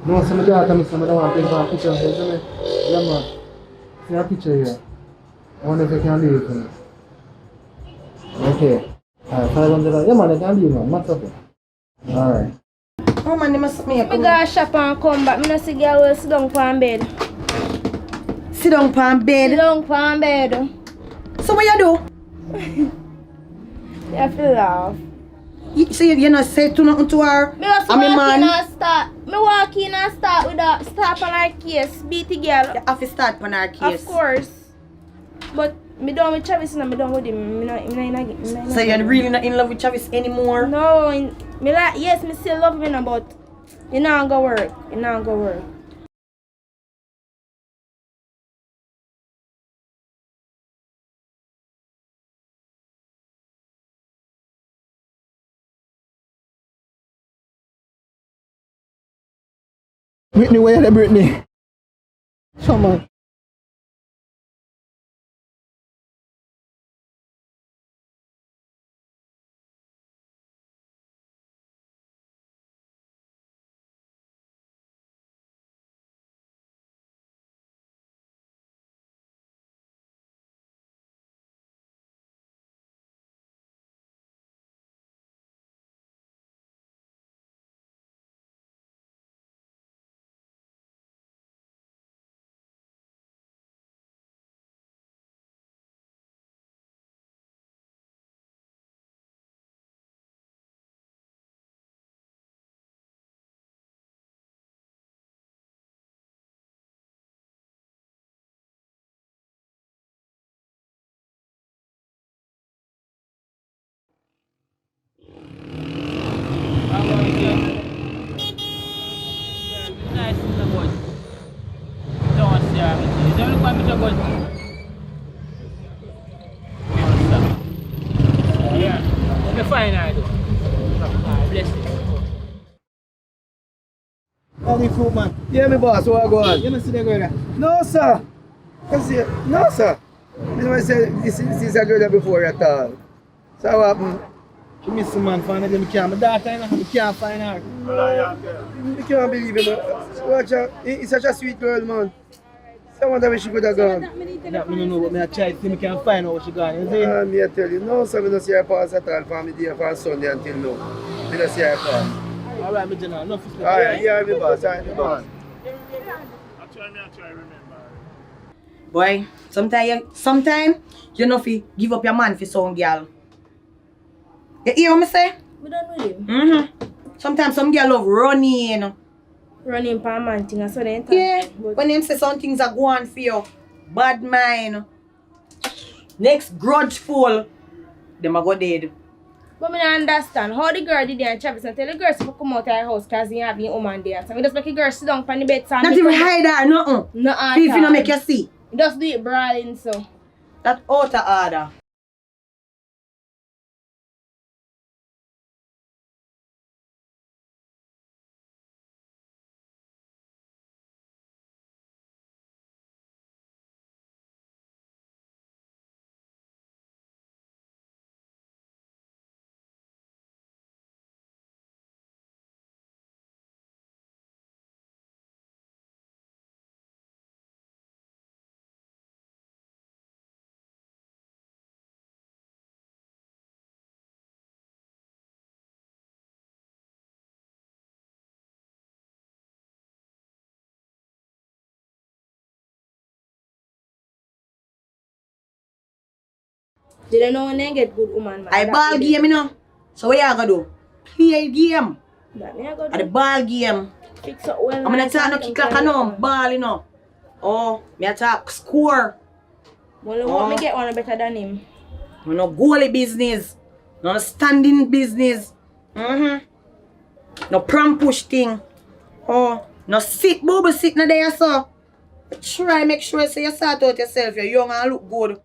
No, some of the daughter, some of the want to take a picture. You see me? Yeah, man. See a picture here. I wonder if you can leave it for me. Okay. Alright, $500. Yeah, man, I can leave, man. What's up? Alright. Oh man, they mess up me. Me go shop and come back. Me no see girl will sit down on bed. Sit down on Sit bed. down on bed. So what you do? You have to laugh. So you not say to nothing to her? Me just I'm a walk in man. and start. Me walk in and start with a start on her case. Beat the girl. You have to start on her case. Of course. But me done with Travis and me done with him. Me not So you're really not in love with Travis anymore? No, me like, yes, me still love him, but it not gonna work. It not gonna work. Brittany, where are you, Brittany? Come on. Only fruit, man. Yeah, me boss, what I go on? You don't see the girl there? No, sir. No, sir. You know, I said, this is a girl there before at all. So what happened? She missed the man, find her, I can't. My daughter, I can't find her. I can't believe it, man. Watch her. It's such a sweet girl, man. So I wonder where she could have gone. That me don't know, but I try to see if I can find out where she gone, you see? Me I tell you, no, so I don't see her pass at all from the day from Sunday until now. I don't see her pass. Alright, me general, enough is alright, yeah, me boss, alright, me boss. I try remember. Boy, sometimes you know fi give up your man for some girl. You hear what me say? We done with him. Sometimes some girl love running. Running for a man thing, so then. Yeah. But When them say some things are going for you, bad mind. Next grudgeful, them a go dead. But me don't understand how the girl did there and Travis and tell the girls to come out of her house because he have his woman there. So we just make the girl sit down on the bed. Not even hide her, nothing. No at If you all. not make you see. Just do it brawling so. That out of order. They don't know when they get good woman, man. I ball game, you know. So what you gonna do? Play game. That me I go At the do. ball game. Fix up well. I'm gonna talk no kick like I know. Ball, you know. Oh, me attack score. Well, what me get one better than him. No goalie business. No standing business. No pram push thing. Oh, no sit bubble sit no there so. Try make sure say you sort out yourself. You're young and look good.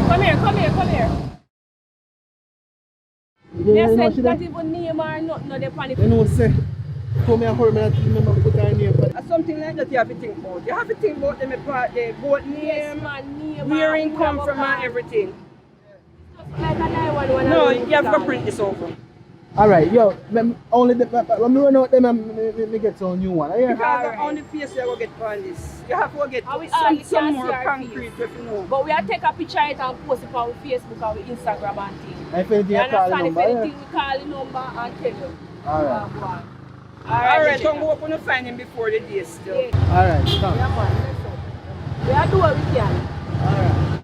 Come here, come here, come here. Yeah, They you know said she not there? even name or nothing, no, they panic. You know say, come here, hurry me not remember put her name. But Something like that you have to think about. You have to think about them apart, the boat Yes, name, man, name. where it come from and everything. Like a 911. No, you have to print this over. alright, yo, only the when me run out them me get some new one. Yeah. Because on the face you go get on this. You have to get And we all you some can more see our concrete face. if you know. But we are take a picture of it and post it on Facebook and Instagram and things. And if anything You you call the understand? If number, anything, yeah. we call the number and tell you. Alright. Alright, don't go up and find him before the day still. Yeah, Alright, come. yeah, man. Let's go. We are doing what we can. Alright.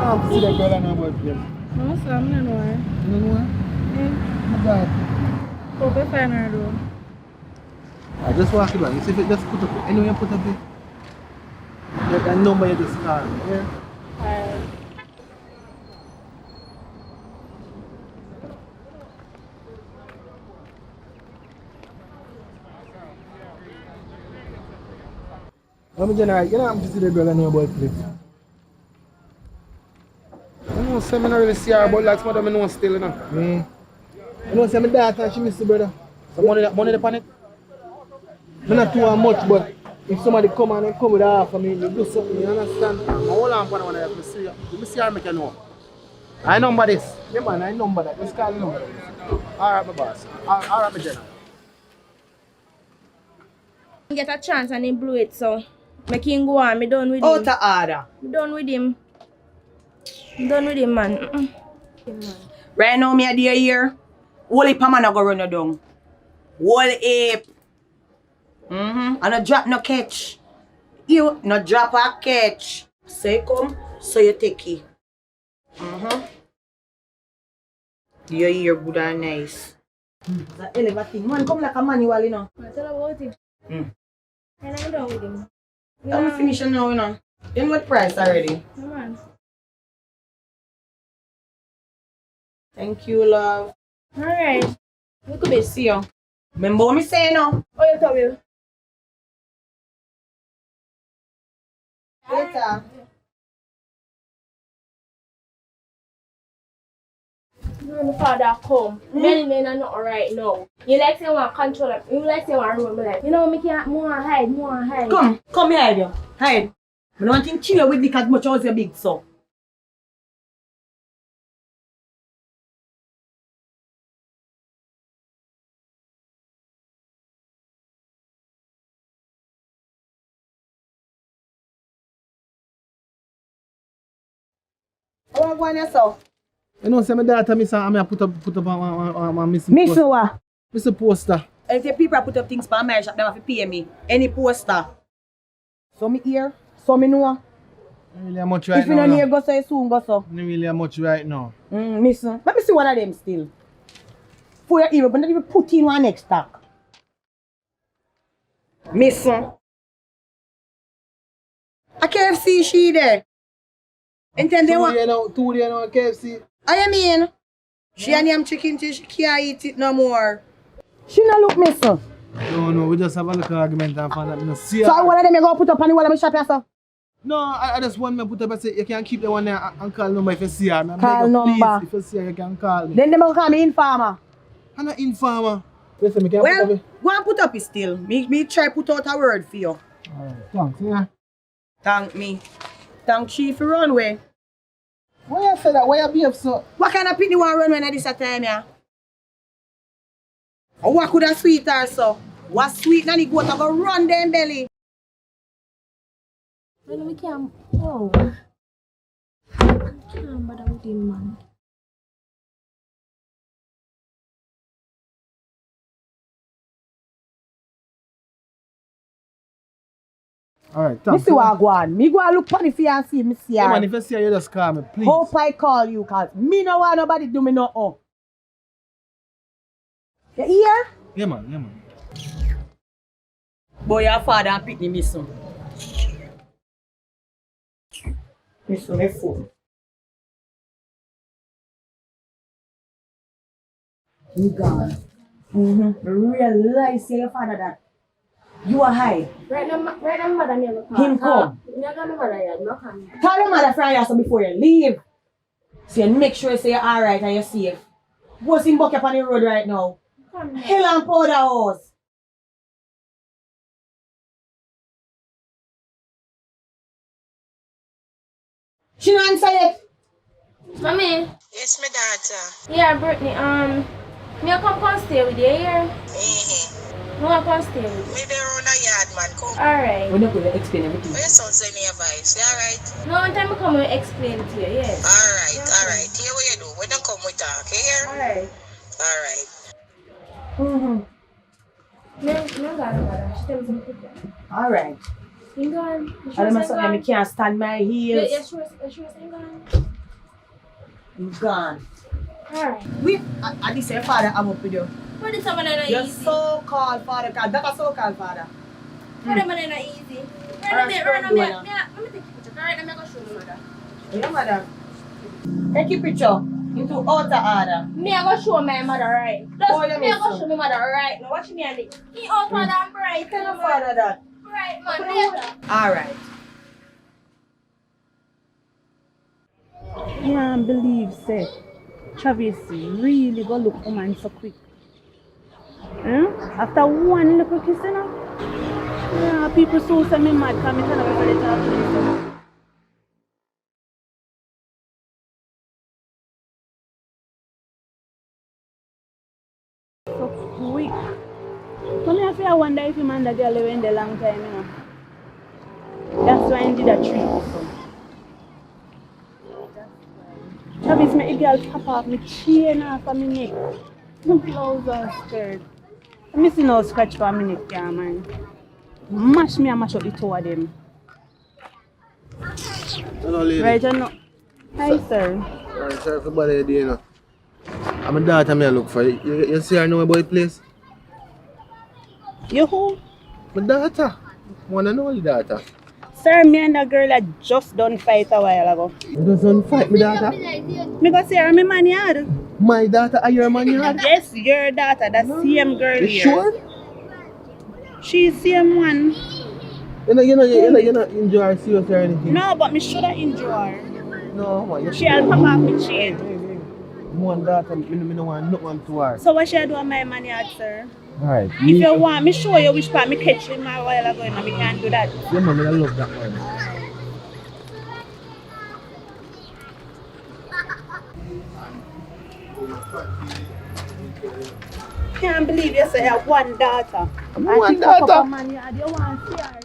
I see that girl and her boyfriend. No, sir, I'm not know her. You don't know her? Yeah. My God. Hope I find her though. I just walk it back. You see if it just put up it. Anyway, you put up it. That number you just call. Yeah? Alright. I'm a general. You know I'm to see the girl and her boyfriend. I know say me not really see her, but like some of them I know still, you know. You know say my daughter she miss the brother. So money upon it. Me not too much, but if somebody come and they come with half of me, you do something, you understand? Hold on for one of me see you. Me see her make you know. I number this. Yeah man, I number that. Just call the number. Alright my boss. Alright my general. Get a chance and he blew it, so make him go on. Me done with Out him. of order. Me done with him. I'm done with him, man. Right now, me a dear here. Whole heap of man a go run you down. Whole heap. And a drop no catch. You not drop a catch. So you come, so you take it. Your ear good and nice. That elevator thing, man, come like a manual, you know. I tell about it. And I'm done with him. I'm finishing now, you know. You know what price already? Come on. Thank you, love. Alright. You could be see you. Remember what me say now? Oh, you tell me. Later. My father come. Many men are not alright now. You like say want control it. You like say want run me like. You know me can't more hide. Come here, hide you. Hide. I don't want to kill you with the as much as you're big, so. How are you yourself? You know, say my daughter, I put up a missing Miss poster. what? Missing poster. If the people put up things for my shop, they have to pay me. Any poster. So me here, so me know. Not really much right If you now. don't hear, go so you soon go so. Not really much right now. Miss, let me see one of them still. For your ear, but not even put in one next stock. Miss, a KFC she there. And then they want. Two days now, KFC. I mean, she and them chicken she can't eat it no more. She not look miss. No, we just have a little argument and find out me no see her. So one of them you go put up on the wall of my shop yourself? No, I just want me to put up and say you can keep the one there and call number if you see her. Call number. Please, if you see her, you can call me. Then they will call me informer. I'm not informer. Listen, me can Well, put up go and put up it still. Me try put out a word for you. Alright, thanks, yeah. Thank me. Thank Chief for runway. Why you say that? Why you behave so? What kind of picnic want run when at this time, yeah? Or what could a sweet her so? What sweet nanny goat to go run them belly? Well, we can't. Oh. Can't bother with him, man. Alright, Me thanks. see what go on. Me go and look for the fiancé, me see Yeah, her. man, if you see her, you just call me, please. Hope I call you, cause me no want nobody do me no oh. You hear? Yeah, man. Boy, your father and pick me son. Me son, me fool. You gone. Realize say your father that you are high. Right now, mother, me look. Him come. Me got my mother yet. No come. Tell your mother from your before you leave. So you make sure you say you're alright and you're safe. What's him buck up on the road right now? Come. Hell and powder house. She don't answer yet. Mommy. Yes, my daughter. Yeah, Brittany. Me I come stay with you here. No, I come stay with you. Me there on a yard, man. Come. Alright. We're not going to explain everything. Where your son send your voice? You alright? No, one time I come and explain to you. Yes. Alright. Here what you do. We don't come with talk. You hear? Alright. Alright. Me got mother. She tell me some picture. Alright. You gone? I don't know I can't stand my heels. Yeah, sure. You gone? You gone. Alright. We, I did say father, I'm up with you. What is someone that You're easy? so-called father, cause that's a so-called father. What am I not easy? Alright, Right now, do me it let me take a picture. Right now, I'm gonna show you mother. Your mother. Take your picture into outer order. Me I go show my mother right. Oh, Just let me me I go see. show my mother right. Now watch me and it. He out mother and bright. Tell your father that. Right man. Later. Alright. You can't believe, say, Travis really go look woman so quick. After one little kiss, you know? Yeah, people so say me mad because I tell everybody talk to me. So quick. So I wonder if him and the girl went a long time, you know. That's why I did a treat. So. Travis make the girl pop off my chain off of my neck. My blouse and skirt. I'm missing no scratch for my neck, yeah, man. Mash me and mash up the two of them. Hello, lady. Right, you know. Hi, sir. Alright, sorry for bother you, there, you know. I'm a daughter me I look for. You see her know about the place? You who? My daughter. Wanna know the daughter? Sir, me and the girl that just done fight a while ago. You don't fight my daughter? Me go see her in my man yard. My daughter are your man yard? Yes, your daughter, the same girl You here. sure? She's same one. You know, enjoy her serious or anything? No, but me shoulda injure her. No, man. She'll pop off me chain. One daughter, me no want nothing to her. So what should I do on my man yard, sir? Alright. If you want me show you which part me catch him a while ago and me can't do that. Yeah, man, I love that one. Can't believe you say you have one daughter. One daughter? Up a man yard, you want to see her.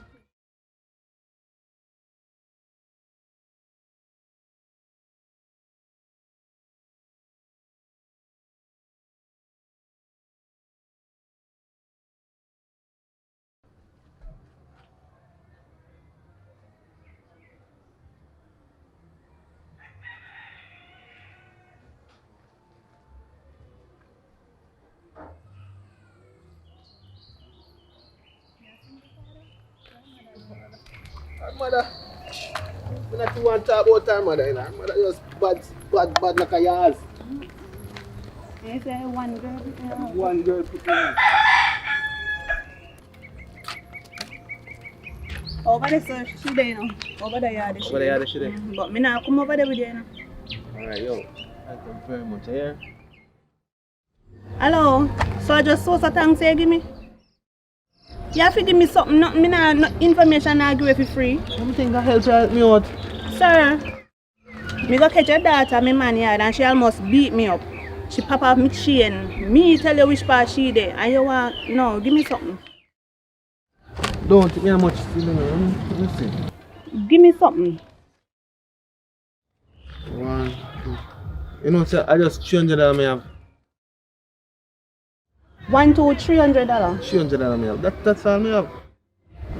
Mother, I not want to talk about her mother, you know. Her mother just bad like a yaz. You say one girl. One girl picking. Over there, sir, she there now. Over there, yard. Over there, she there. But me not come over there with you now. Alright, yo. Thank you very much, yeah? Hello, so I just saw some thanks you give me. You have to give me something, no information I give you for free. You think that help me out? Sir, me go catch your daughter, my man yard, and she almost beat me up. She pop off me chain. Me tell you which part she there, and you want, no, give me something. Don't take me how much, let me see. Give me something. 1, 2. You know, sir, I just $300 me have. $1, $2, $300. $300 me have. That's all me have.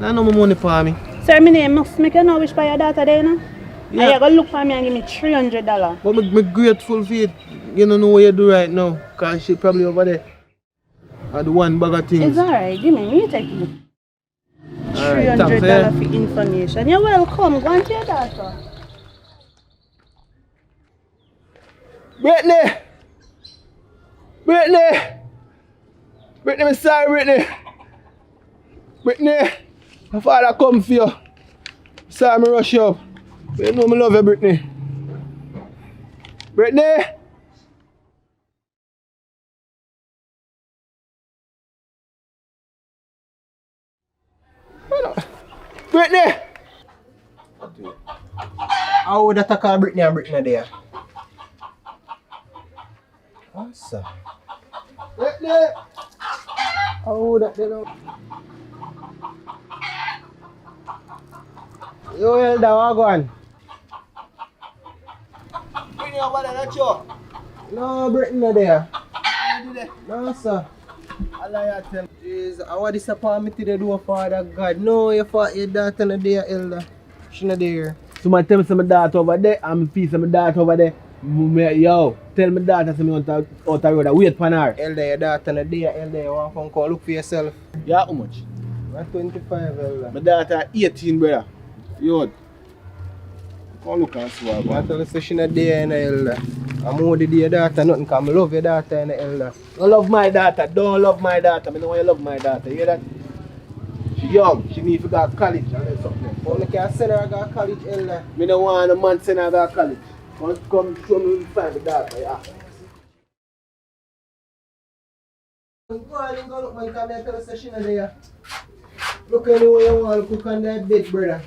I know my money for me. Sir, my name must make you know which part your daughter there, no? Yeah. And you go look for me and give me $300. But I'm grateful for it. You don't know what you do right now. Because she probably over there. I do one bag of things. It's alright, give me take it. Alright, $300 thanks, for information. You're welcome. Go on to your daughter. Brittany! Brittany! Brittany, I'm sorry, Brittany. Brittany, my father come for you. Sorry, I rush you up. But you know I love you, Brittany. Brittany! Brittany! How would I call Brittany and Brittany there? Awesome. Brittany! How that they know? Yo, Elda, what go on? Brittany over there, not you? No, Brittany there. No, sir. Allah tell. Jeez, I want disappointment to the door, Father God. No, your daughter not there, Elda. She not there. Somebody tell me some daughter over there, and me piece of my daughter over there. Yo, tell my daughter to me out the road, wait for her. Elda, your daughter not there, Elda. You want to come look for yourself. Yeah, how much? 25, Elda. My daughter 18, brother. Yo. Come look and see what I tell her she not there, Elda. I'm more the your daughter, nothing because I love your daughter, Elda. Don't love my daughter, don't love my daughter. I know you love my daughter, you hear that? She young, she need to go to college and something. Only can send her to go to college, Elda. I don't want a man send her to go to college. Come show me where you find the daughter, yeah. Go on and go look, man, because I tell her she not there. Look anywhere you want to cook on that bed, brother.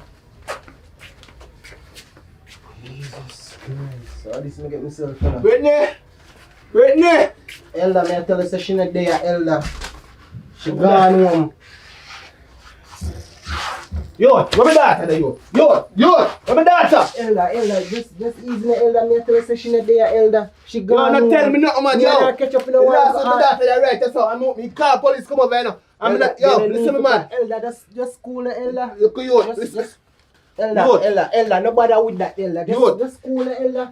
Jesus Christ. So this is get myself for Brittany! Brittany! Elda, may I tell her she not there, Elda. She gone home. Yo, where my daughter there, yo? Yo, where my daughter? Elda, just easy, Elda. May I tell her she not there, Elda. She gone home. Yo, not tell me nothing, man, yo. Catch up in the water. That's my daughter there, right? That's all. I know me. Call police come over here now. I'm not, yo, listen to me, man. Elda, just cool, Elda. Look at you, listen. Elder, nobody with that, Elder. Youth. Just cool, Elder.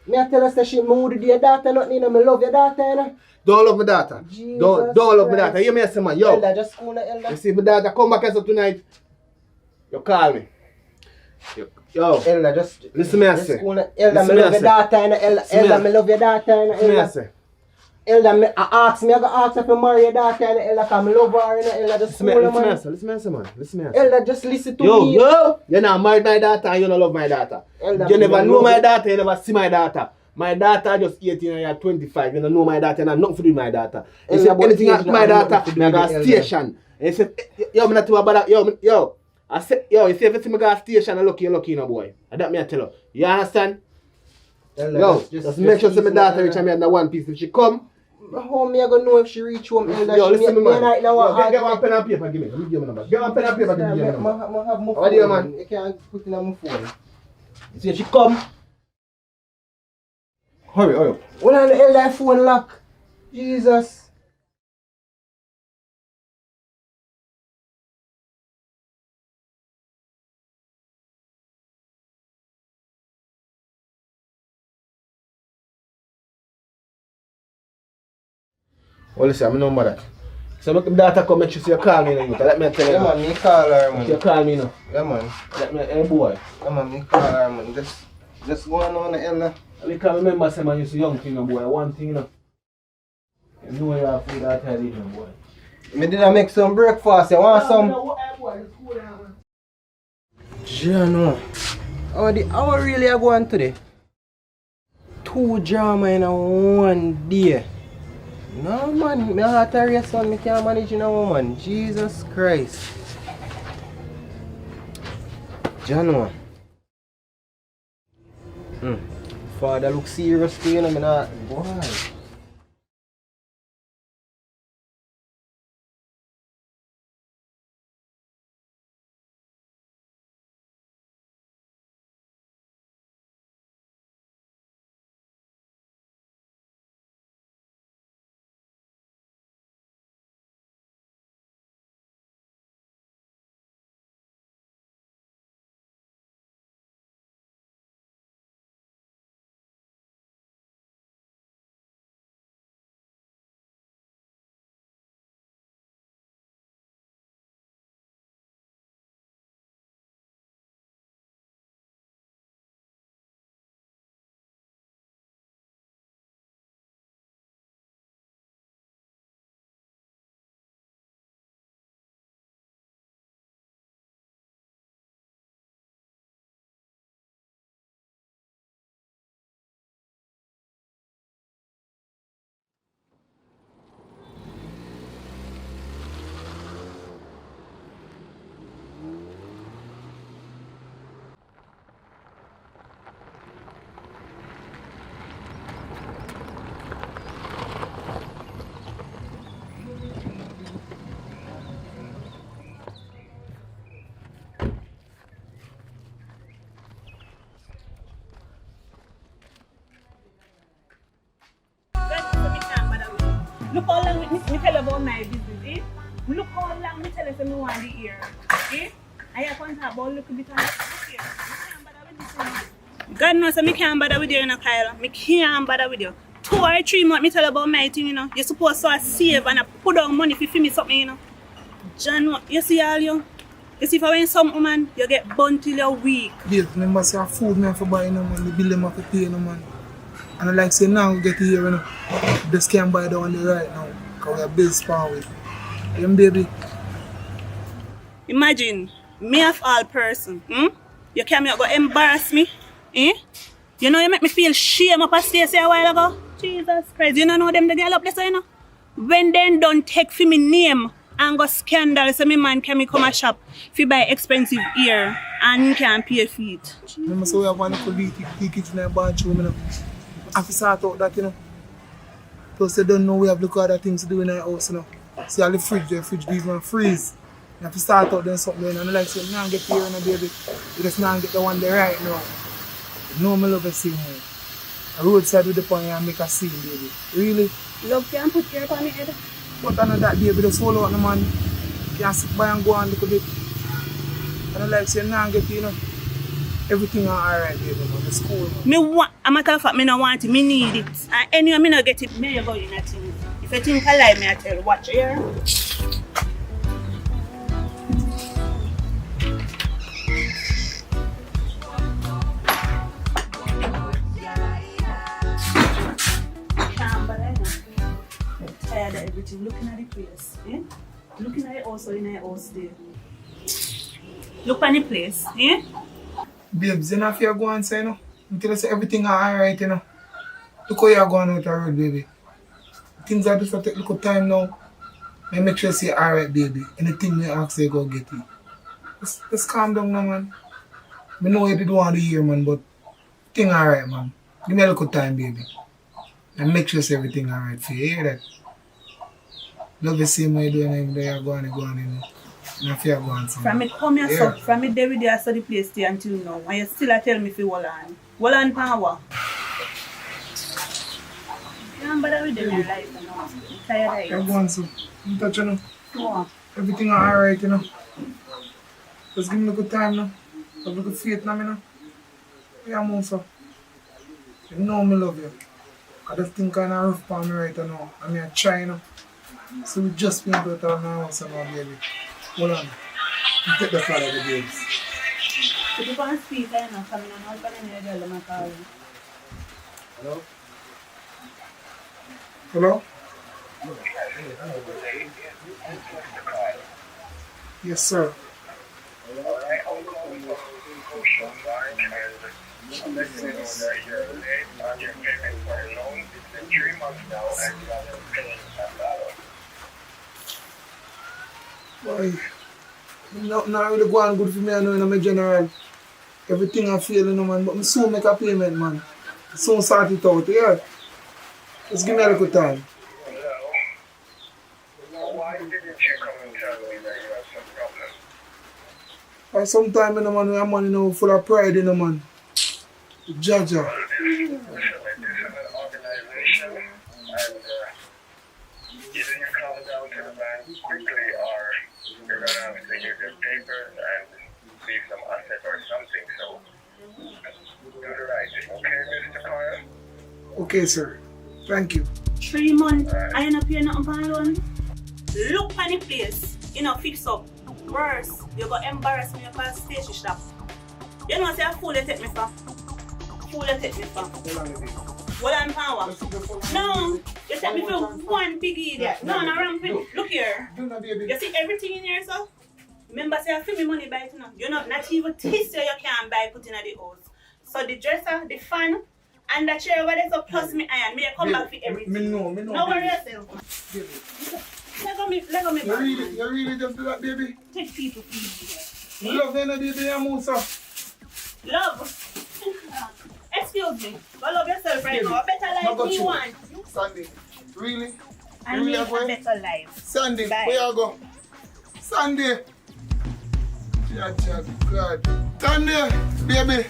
Me I tell us that she mood your daughter, nothing, you know, me love your daughter, you know. Don't love my daughter. Jesus Don't love my Christ. daughter. Hear me say, man. Yo. Elder, just cool, Elder. You see my daughter come back here tonight. You call me. Yo. Elder, just Listen me I just say. cool, Elder, Listen me me I love your say. daughter, you know, Elder. Listen me Elder, I- me love your daughter, you know, Listen me I Elder. say. Elder, me I go ask if you marry your daughter, you know, Elder, because me love her, you know, Elder, just Listen me cool, I man. say. Listen me I say, man. Listen me I say. Elder, just listen to Yo, me. yo. You not married my daughter and you don't love my daughter. Elder, You me never don't know love my it. daughter, you never see my daughter. My daughter just 18 and you're 25. You don't know my daughter, you have nothing to do with my daughter. You Elder, say but anything age happen to not my have nothing daughter, to do I with go it, Elder. station. And you say, yo, I'm not too bad. Yo. I say, yo, you see if you see me go station, you're lucky, you know, boy. And that me I tell you. You understand? Elder, Yo, just make sure say my daughter reach me under one piece. If she come, How me I gonna know if she reach home, Elder? yo, She listen to me, me man. right now, Yo, get one pen and paper, give me. Let me give you my number. Get one pen and paper, give me your number. I have my What do you, phone, man? You can't put it on my phone. You see if she come, hurry up. Well, on the Elder phone lock. Jesus. Well, listen, I'm number that. So make my daughter come make sure you call me, you know. Let me tell you. Yeah, man, me call her, man. You call me, you know. Yeah, man. Let me, hey boy. Yeah, man, me call her, man. Just go on the Elder. Because remember, say man, you're so young thing, you know, boy. One thing, you know. You know you have food that time, you know, boy. Me did I make some breakfast. You want some? Jano. How really are going today? 2 drama in a 1 day. No man, my heart a race on, me can't manage in a woman. Jesus Christ. Jano. Father look serious to you, know, me not. Boy. Look how long me tell you about my business, eh? Look how long me tell you say me want the ear, eh? I have to talk about a little bit on this here. God knows me can't bother with you, you know, Kyle. Me can't bother with you. 2 or 3 months me tell you about my thing, you know. You're supposed to save and put down money if you feel me something, you know. John, you see all you? You see if I win some woman, you get burnt till you're weak. Bill, remember say food me have to buy, you know, man. The bill them have to pay, you know, man. And I like say now we get to here, you know. Just can't buy the one right now. Because we have bills power with. Baby. Imagine, me of all person, you came here go embarrass me, eh? You know you make me feel shame up a Stacy a while ago. Jesus Christ, you know them the girl up there, so you know. When they don't take for me name and go scandal, so me man can come a shop if you buy expensive ear and you can't pay for it. Remember say we have one little leakage in the bathroom, you know. I have to sort out that, you know. Plus they don't know we have look other things to do in our house, you know. See all the fridge even freeze. You have to start out doing something, and I like say, now get here, you know, baby. You just now get the one there right now. No, me love the same way. A roadside with the point and make a scene, baby. Really? Love can't put care on me head. But I know that baby, just hold out the man. Can't sit by and go on a little bit. And I like say, now get here, you know. Everything alright, baby, man. The school, man. Me want, a matter of fact, me no want it, me need it. And anyway, me no get it, me go in a thing. If you think I lie, me I tell you, watch here. Tired of everything, looking at the place, eh? Looking at it also in the house there. Look at the place, eh? Babes, you know if you go and say, you know, until I say everything alright, you know. Look how you're going out the road, baby. Things are just take a little time now. I make sure you say alright, baby. Anything we ask you, go get it. Just calm down now, man. I know you didn't want to hear, man, but thing alright, man. Give me a little time, baby. And make sure you say everything alright for you. You hear that? Love the same way you're doing it, you're going, you know. And if you're going somewhere. From me come here, so, from me there with you, I saw the place there until now. And you still tell me if you hold on. Hold on, power. You don't bother with them in your life, you know. I'm tired of it. You're going so. You touch, you know. What? Everything alright, you know. Just give me a good time, you know. Have a good faith now, you know. Yeah, I'm also. You know me love you. I just think kind of rough for me right now. I mean, I try, you know. So we just been out of my house now, baby. Hold on. You take the call of the babes. If you can't speak, I know, coming on, I'll come in here, girl, I'm calling. Hello? Hello? Yes, sir. Boy, not really going good for me, I know, in my general. Everything I feel, you know, man, but I soon make a payment, man. I soon sort it out, yeah? Just give me a little time. Why didn't you come and tell me that you have some problem? Or sometime, you know, man, we have money, you know, full of pride, you know, man. Jaja. Well, this is an organization, and either you call it down to the bank quickly, or you're going to have to use your papers and leave some asset or something. So, do the right thing, okay, Mr. Coyle? Okay, sir. Thank you. 3 months, I ain't not paying nothing for loan. Look at the place, you know, fix up. Worse, you got embarrass me for station shop. You know, say a fool you take me for. Fool you take me for. Hold on, power. No, you take me for one big idiot. No, no, ramping. Look here. You see everything in here, so? Remember, say I feel me money buy it, you know. You're not even this year you can buy put in the house. So the dresser, the fan, and the chair over there, so plus me iron. Me come back for everything. Me know. No worry yourself. Let go me back. You really just do that, baby? Take people for You love you, baby, and Musa. Love. Excuse me. Go love yourself right now. A better life you want. Sandy, really? I You need really a going? better life. Sandy, Bye. where you go? Sandy. God. Sandy, baby.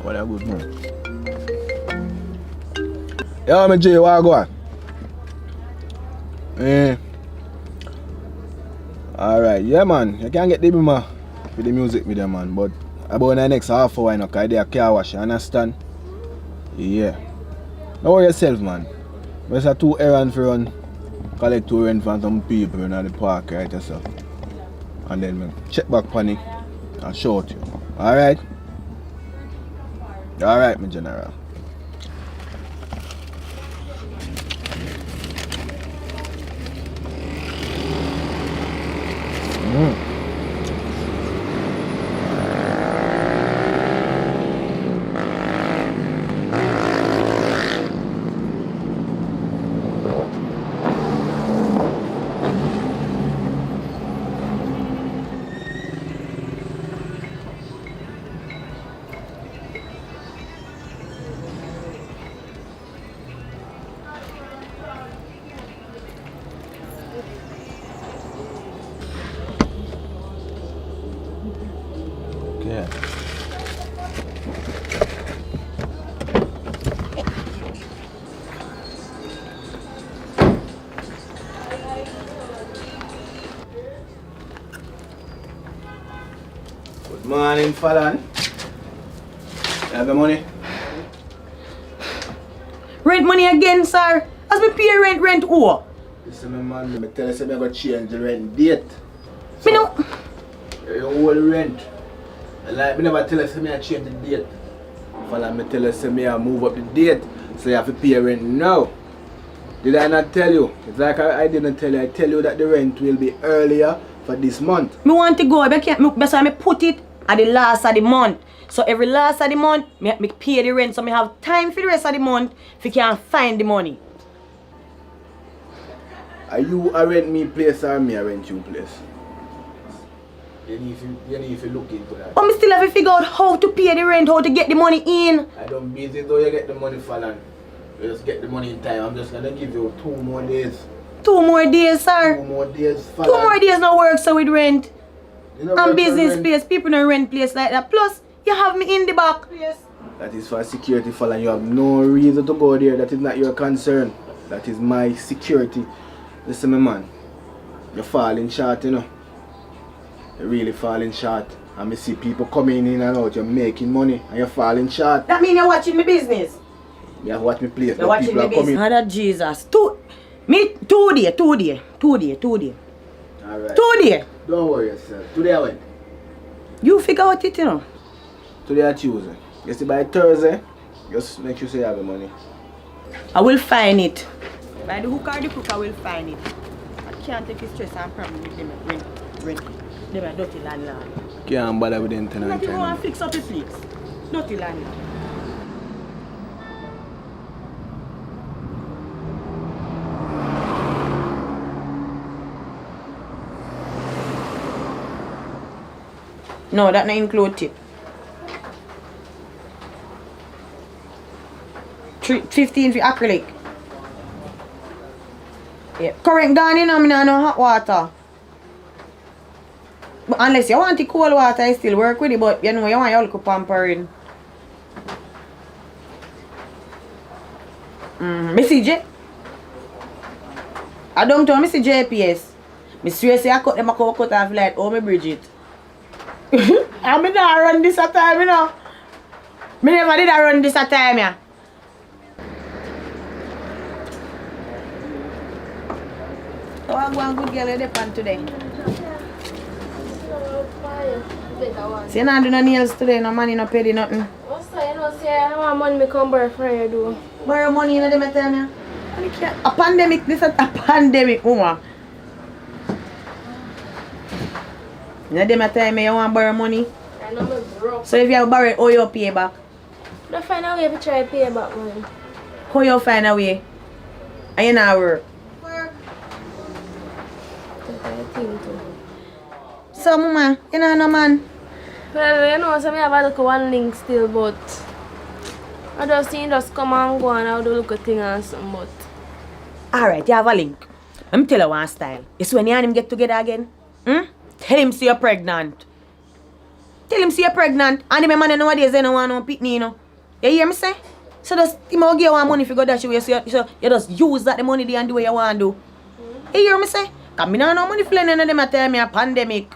What a good man. Yeah, me Jay, what go on? Alright, yeah man, you can get the bima for the music with them man, but about the next half hour, you know, because they are car wash, you understand? Yeah. Don't worry yourself man. There's a 2 errands for run, collect 2 rent from some people in the park, right yourself. And then me check back on it and show it you. Alright? Alright, my general. Yeah. Good morning, Fallon. You have the money? Rent money again, sir. As me pay rent who? Listen, my man, I tell you, I'm going to change the rent date. Me no. You owe the rent. Like, me never tell you, I change the date. Fallon, me tell you, I move up the date. So you have to pay rent now. Did I not tell you? It's like I didn't tell you. I tell you that the rent will be earlier for this month. Me want to go. That's why I put it at the last of the month. So every last of the month, me pay the rent. So me have time for the rest of the month if you can find the money. Are you a rent me place or me a rent you place? You need to look into that. But me still have to figure out how to pay the rent, how to get the money in. I don't busy though you get the money, Fallon. You just get the money in time. I'm just gonna give you 2 more days. 2 more days, sir. 2 more days, Fallon. 2 more days no work so with rent. And business rent. place, people don't rent place like that. Plus, you have me in the back. Yes. That is for security, Fallon. You have no reason to go there. That is not your concern. That is my security. Listen, my man. You're falling short, you know. You're really falling short. And I see people coming in and out. You're making money and you're falling short. That means you're watching my business. You have to watch me place. You're watching my business. Mother Jesus. 2 days. Alright. 2 days. Don't worry yourself. Today I went. You figure out it, you know. Today I Tuesday. You see by Thursday, just make sure you have the money. I will find it. By the hook or the crook, I will find it. I can't take the stress and problem with them rent. Them are dirty landlord. Can't bother with them tenant. Not even want to fix up the place. Dirty landlord. No, that not include tip. 15 for acrylic. Yeah. Current gone in, I no hot water. But unless you want the cold water, I still work with it. But you know, you want your little pampering. Missy J. I don't tell Missy JPS. I swear say I cut them a cut off like oh me Bridget. I mean I run this at time, you know. Me never did I run this at time, yeah. So I'm going good girl in the pan today. So you not do no nails today, no money, no pay, nothing. What's that? You know, say I want money me come borrow from you do. Borrow money in the time, yeah. A pandemic, this is a pandemic, woman. In the time you want to borrow money. I know me broke. So if you borrow it, how you pay back? I find a way to try to pay back money. How you find a way? And you not work? So mama, you know no man? Well, you know, so I have a look at one link still, but I just see just come and go and I'll do look at thing and something, but alright, you have a link. Let me tell you one style. It's when you and him get together again. Tell him say you're pregnant. Tell him say you're pregnant. And him man nowadays they don't want no pitney, you know. You hear me say? So just him will give you one money if you go that way. So you just use that the money there and do what you want to do. You hear me say? Cause me not no money for none of them at tell me a pandemic.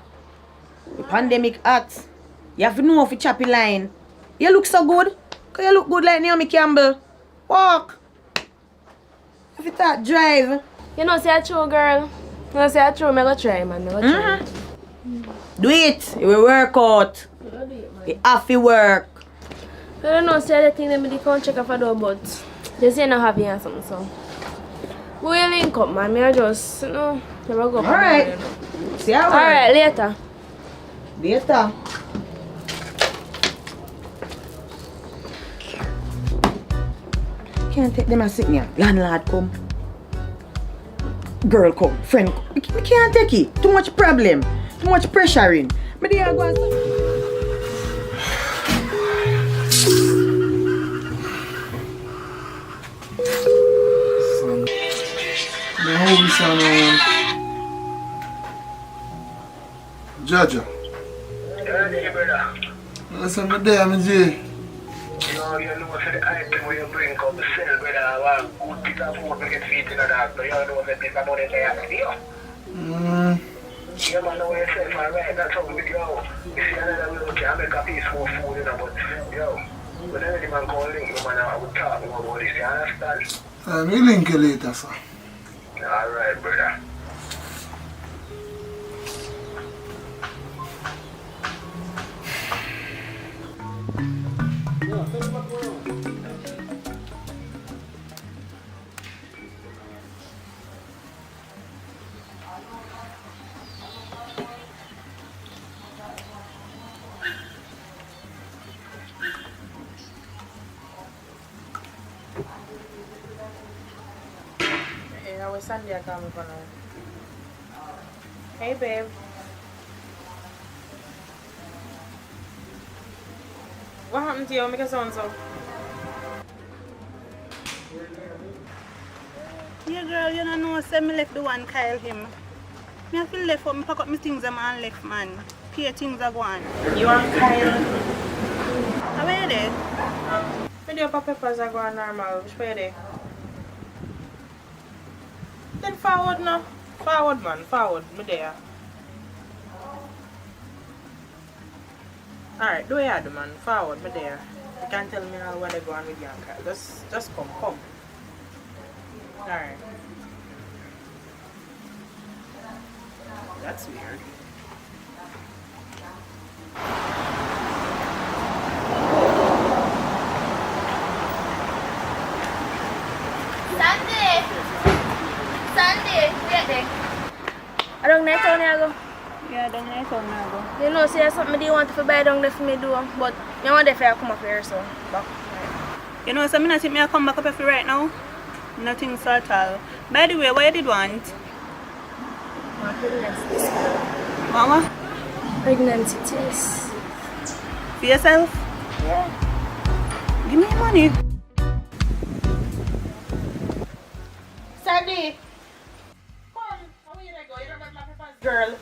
The pandemic act. You have to know if you choppy line. You look so good. Cause you look good like Naomi Campbell. Walk. If you start drive. you know, say I true girl. You know, say I true, I go try, man. I go try. Do it. It will work out. You have to work. I don't know, say the thing that me can't check off a door, but they say not have or something, so. We will link up, man. I just, you know, never go. Alright. See how alright, later. Later. Can't take them and sit here. Landlord come. Girl come. Friend come. We can't take it. Too much problem. Too much pressuring. But they are going to... Jaja. Yeah, brother. Listen, I'm there, I'm Jay. No, you know, for the item where you bring come sell, brother, I want good piece of food to get feet in that, but you know, the piece of money there for you. Yeah, man, know yourself, alright, that's how we go. You see another way, we can make a piece more food, you know, but, yo, whenever the man call link, man, I would talk more about this, you understand? We'll link you later, sir. Alright, brother. Yeah, we Sunday coming for now. Hey, babe. What happened to you? Make a sound so. Yeah, girl, you don't know, say me left the one Kyle him. Me have to left for me pack up my things and man left, man. Pay things are gone. You and Kyle? How are you there? When your peppers are going normal, which way are they? Then forward now. Forward, man. Forward. Me there. Alright, do you do, man? Forward. Me there. You can't tell me how they go on with you and Kyle. Just come. Come. Alright. That's weird. Sunday, wait there. I don't know how to go. Yeah, don't know how to You know, see, there's something do you want to buy down there for me do, but you want if I come up here, so back. You know, so I not think me I come back up here right now. Nothing so at all. By the way, what you did want? Pregnancy test. Mama? Pregnancy test. For yourself? Yeah. Give me your money. Sandy! Come, how are you go? You don't have my papers, girl.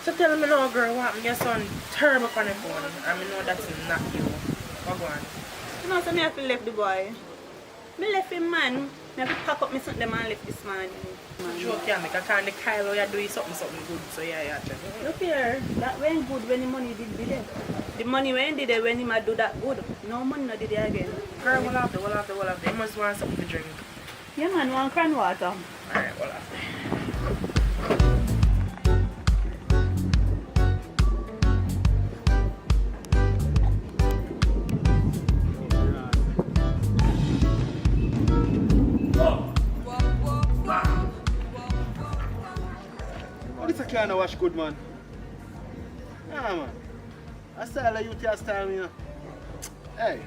So tell me now, girl, what happened? Your son terrible on the phone. I mean, no, that's not you. What go on? You know, so me have to left the boy. Me left him, man. Me have to pack up my something and left this morning. Joke, yeah, make a kind of Kyle, you're doing something good, so yeah, check. Look here, that went good when the money did be there. The money when did it when he might do that good. No money no did it again. Girl, we'll have to. You must want something to drink. Yeah, man, one can water. Alright, we'll have to. This a kind of wash good, man. Yeah, man. I style like you tell style me, you know. Hey.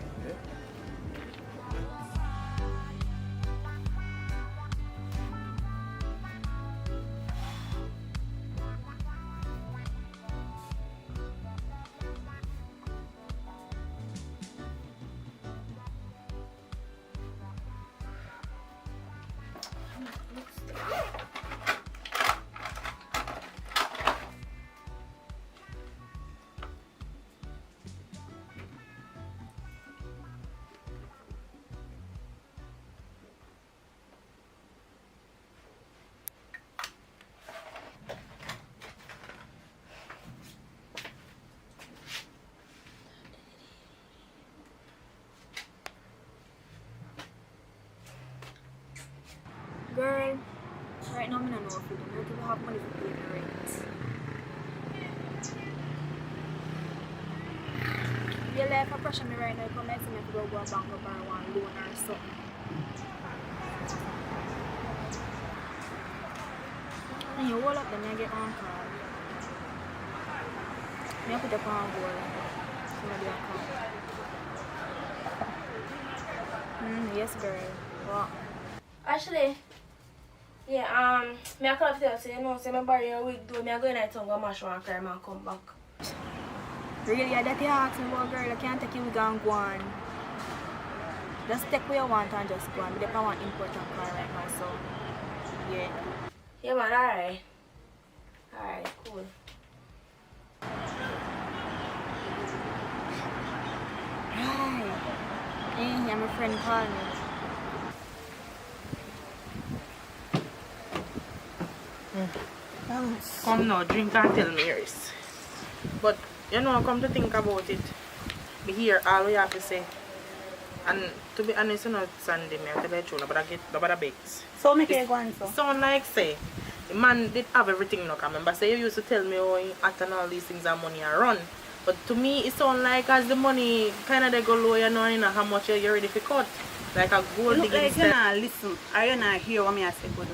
Girl, right now I don't know if you don't have money for paying the rent. Your life are pressure me right now. Come and see me to go a bank or borrow one loan or something. And you hold up then I get on call. I put up on hold. Somebody will come. Yes, girl. What? Actually, yeah, me I call tell you, so you know, say me borrow your wig do, me I go in at town go mash one crime and come back. Really, that you ask me about girl, I can't take you, we can go on. Just take what you want and just go on. But if I want important car right now, so yeah. Yeah man, alright. Alright, cool. Right. Yeah, my friend called me. Come now, drink and tell me yours. But you know, come to think about it, be here all we have to say. And to be honest, you know, Sunday, I tell you the truth, but I get the bakes. So make it go on so. Sound like say, the man did have everything now. I remember say you used to tell me how you act and all these things and money are run. But to me, it sound like as the money kind of they go low, you know how much you're ready to cut. Like a gold You digging look like you not listen, or you not hear what me I say, good.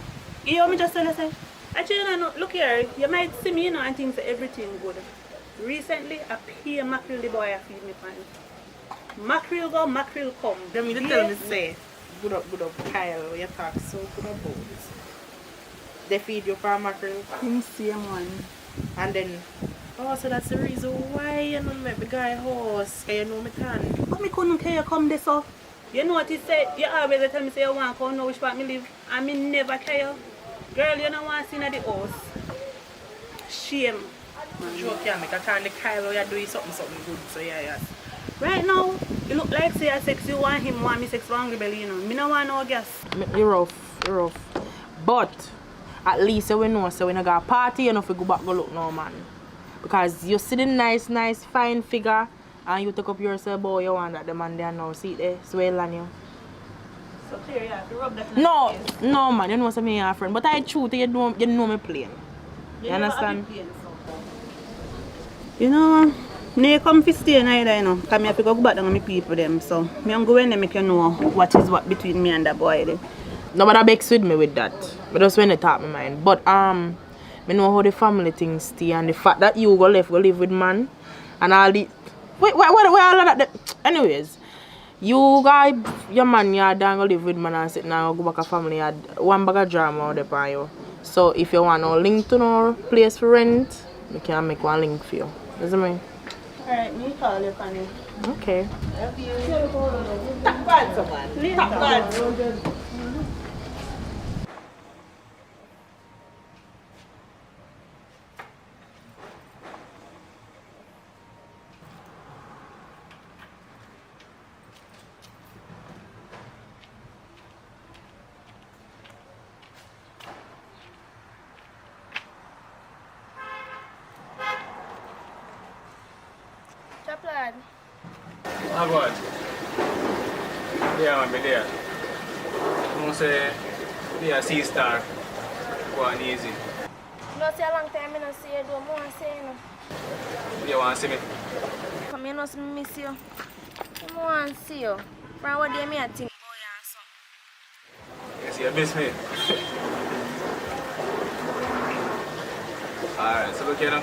You hear me just tell you say? Actually, you know, look here, you might see me, you know, and think that everything good. Recently, I pay mackerel the boy I feed me pan. Mackerel go, mackerel come. Them you tell me say, good up, Kyle, you talk so good about. They feed you for mackerel. Him same one. And then, oh, so that's the reason why you know make the guy horse, you know me can. But me couldn't care you come this so. You know what he said? You always tell me say you want to come know which part me live. And me never care. Girl, you don't want to see in the house. Shame. Joke yeah, make a turn the Kyle you're doing something good, so yeah. Right now, you look like say I sex you want him, want me sex one rebel, you know. Me no want no gas. You're rough. But at least you know so when you got a party, you know if you go back go look no man. Because you see the nice, fine figure and you take up yourself boy you want that the man there now. See it there, swell on you. So clear, yeah, if you rub that No man, you know what I mean, friend. But I truth you know me plain. You understand? You know, me come to stay neither, you know. Because I have to go back down on my people them. So me am going to make you know what is what between me and that boy there. Nobody begs with me with that. But just when they talk my mind. But I know how the family things stay and the fact that you go live with man and all the wait all of that. Anyways, you guys your man you don't go live with man and sit now go back a family you one bag of drama out there for you. So if you want no link to no place for rent, we can make one link for you. Does it mean? Alright, me call you, Connie. Okay. Love you. Top bad, someone. Top bad. Chaplain. Ah, God. Yeah, man, be there. You say, be a C-star. Go on easy. No see a long time I don't see you do more say you know. You want to see me? Come here, no miss you. I want to see you. From what day me I think about you and so. You see, you miss me. Alright, so look here now.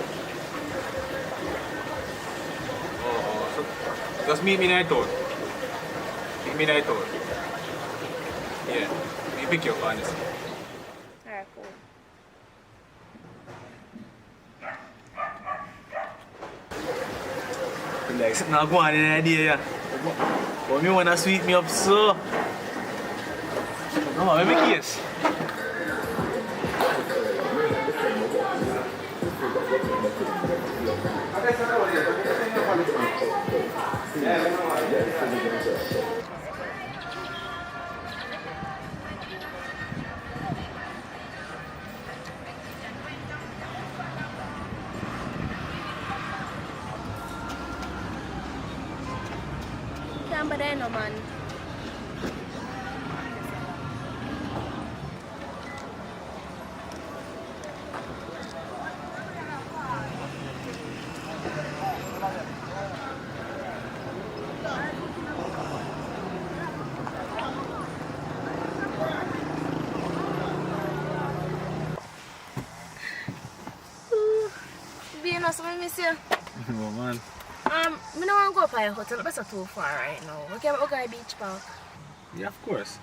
So just meet me in the town. Meet me in the town. Yeah, me pick you up on this. Alright, cool. Like, something not going on in the idea, yeah. But me wanna sweet me up so. No, let me kiss. Can't be there no man. Being awesome, I miss you. Oh, man. I don't want to go up your hotel, but it's too far right now. We can go to beach park. Yeah, of course.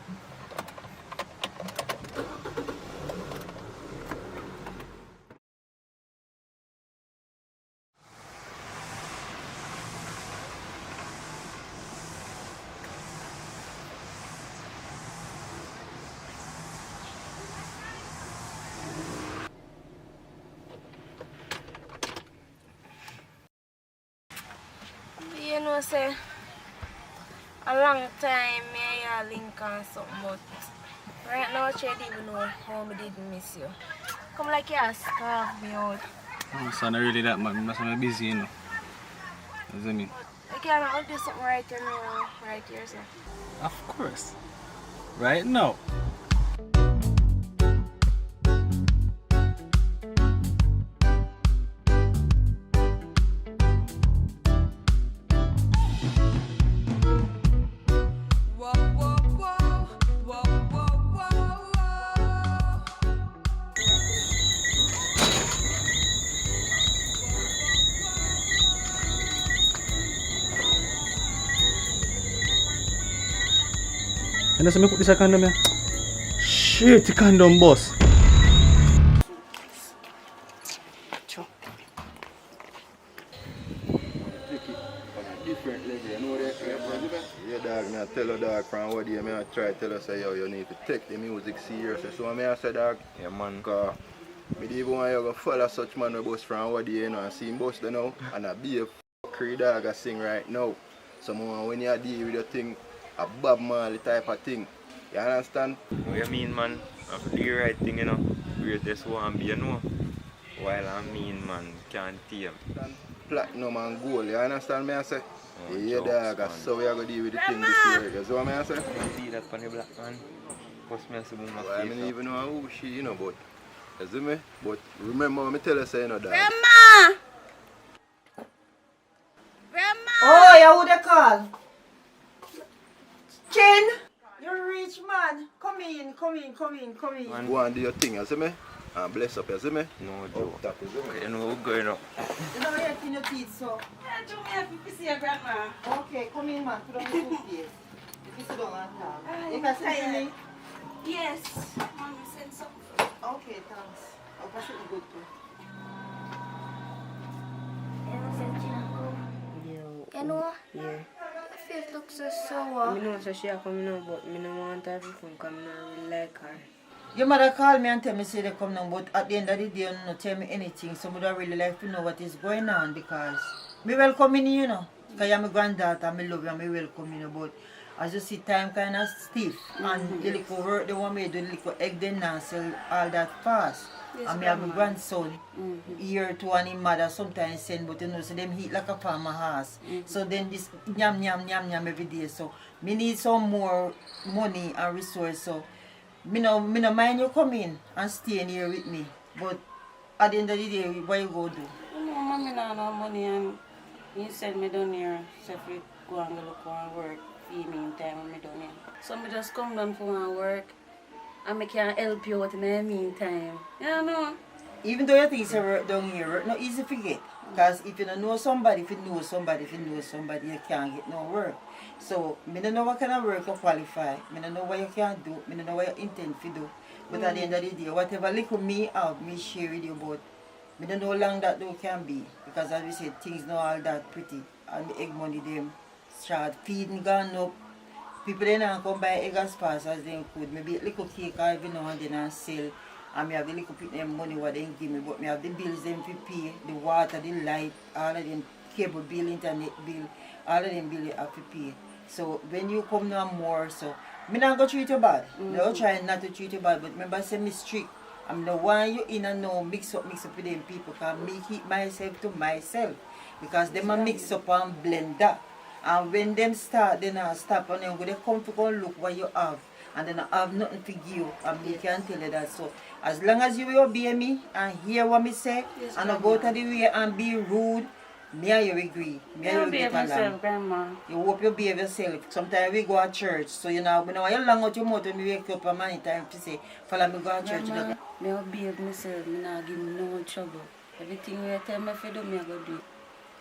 say a long time me and you link on something, but right now I don't even know how I did miss you. Come like you scarf me out. Oh, so not really that man. I'm busy, you know. You see me? I can't do something right here now, right here, sir. Of course. Right now. And that's me put this a condom here. Shit, the condom boss. Yeah, dog, me I tell a dog from what day, me I try to tell us say, yo, you need to take the music seriously. So me I say, dog, yeah man, cause me don't even want you to follow such man with bus from what day, you know, and see him bus there now, and I be a fuckery dog I sing right now. So when you deal with your thing, a Bob Marley type of thing, you understand? What you mean, man? I have to do the right thing, you know. Greatest one be, you know. While I mean, man, can't tame. Platinum and gold, you understand me I say? Oh, yeah, jokes, dog, man. so we are going to deal with the thing this year. You see what I say? You see that funny black man? What's me to my Well, I don't even know who she, you know, but, you see me? But remember when I tell you, say, you know, dog. Grandma! Grandma! Oh, you would have called. Chin, you're rich man. Come in. Go and do your thing, you see me? And bless up, you see me? No joke. That is it. You know what's going on? You know you're in your teeth, so. Yeah, do me happy to see your grandma. Okay, come in, man. Put on the toothpaste. If you sit down and talk. You can send me. Yes. Mommy send something. Okay, thanks. I'll pass it good too. You know? Yeah. Your face looks so sour. I know so she a come now, but I don't want her to come because I don't really like her. Your mother called me and tell me say they come now, but at the end of the day, you don't tell me anything. So I would really like to know what is going on because me welcome in, you know. Because you're my granddaughter, I love you and I welcome you, but as you see, time kind of stiff. And the little work they want me to do, the little egg then now sell all that fast. Yes, and me have my Grandma. grandson, year to and his mother sometimes send, but you know, so them eat like a farmer house. So then this yam every day. So me need some more money and resource. So me no mind you come in and stay in here with me. But at the end of the day, what you go do? You know, mommy not no money and you send me down here so if you go and look and work for me in time when me down here. So me just come down for my work and I can help you out in the meantime. You know? Even though you think it's a work down here, work not easy to get. Because if you don't know somebody, if you know somebody, you can't get no work. So, I don't know what kind of work you qualify. I don't know what you can do. I don't know what you intend to do. But at the end of the day, whatever little me have, me share with you about. I don't know how long that though can be. Because as we said, things not all that pretty. And the egg money, them start feeding gone up. People they not come buy egg as fast as they could. Maybe a little cake or even now and then and sell. And me have the little bit them money what they give me, but me have the bills them to pay, the water, the light, all of them cable bill, internet bill, all of them bill you have to pay. So when you come now more, so me not go treat you bad. No try not to treat you bad, but remember I say me strict. I'm the one you in and now mix up with them people, because me keep myself to myself. Because them a mix up and blend that. And when them start, then I stop and then they come to go look what you have. And then I have nothing to give, and me can tell you that. So as long as you will obey me and hear what me say, Yes, and not go to the way and be rude, me and you agree. Me and you behave get along. myself, Grandma. You hope you behave yourself. Sometimes we go to church, so you know, when you long out your mouth when you wake up and many time to say, follow me go to church. You Grandma, know. me will behave myself, me not give me no trouble. Everything you tell me if you do, me I go do it.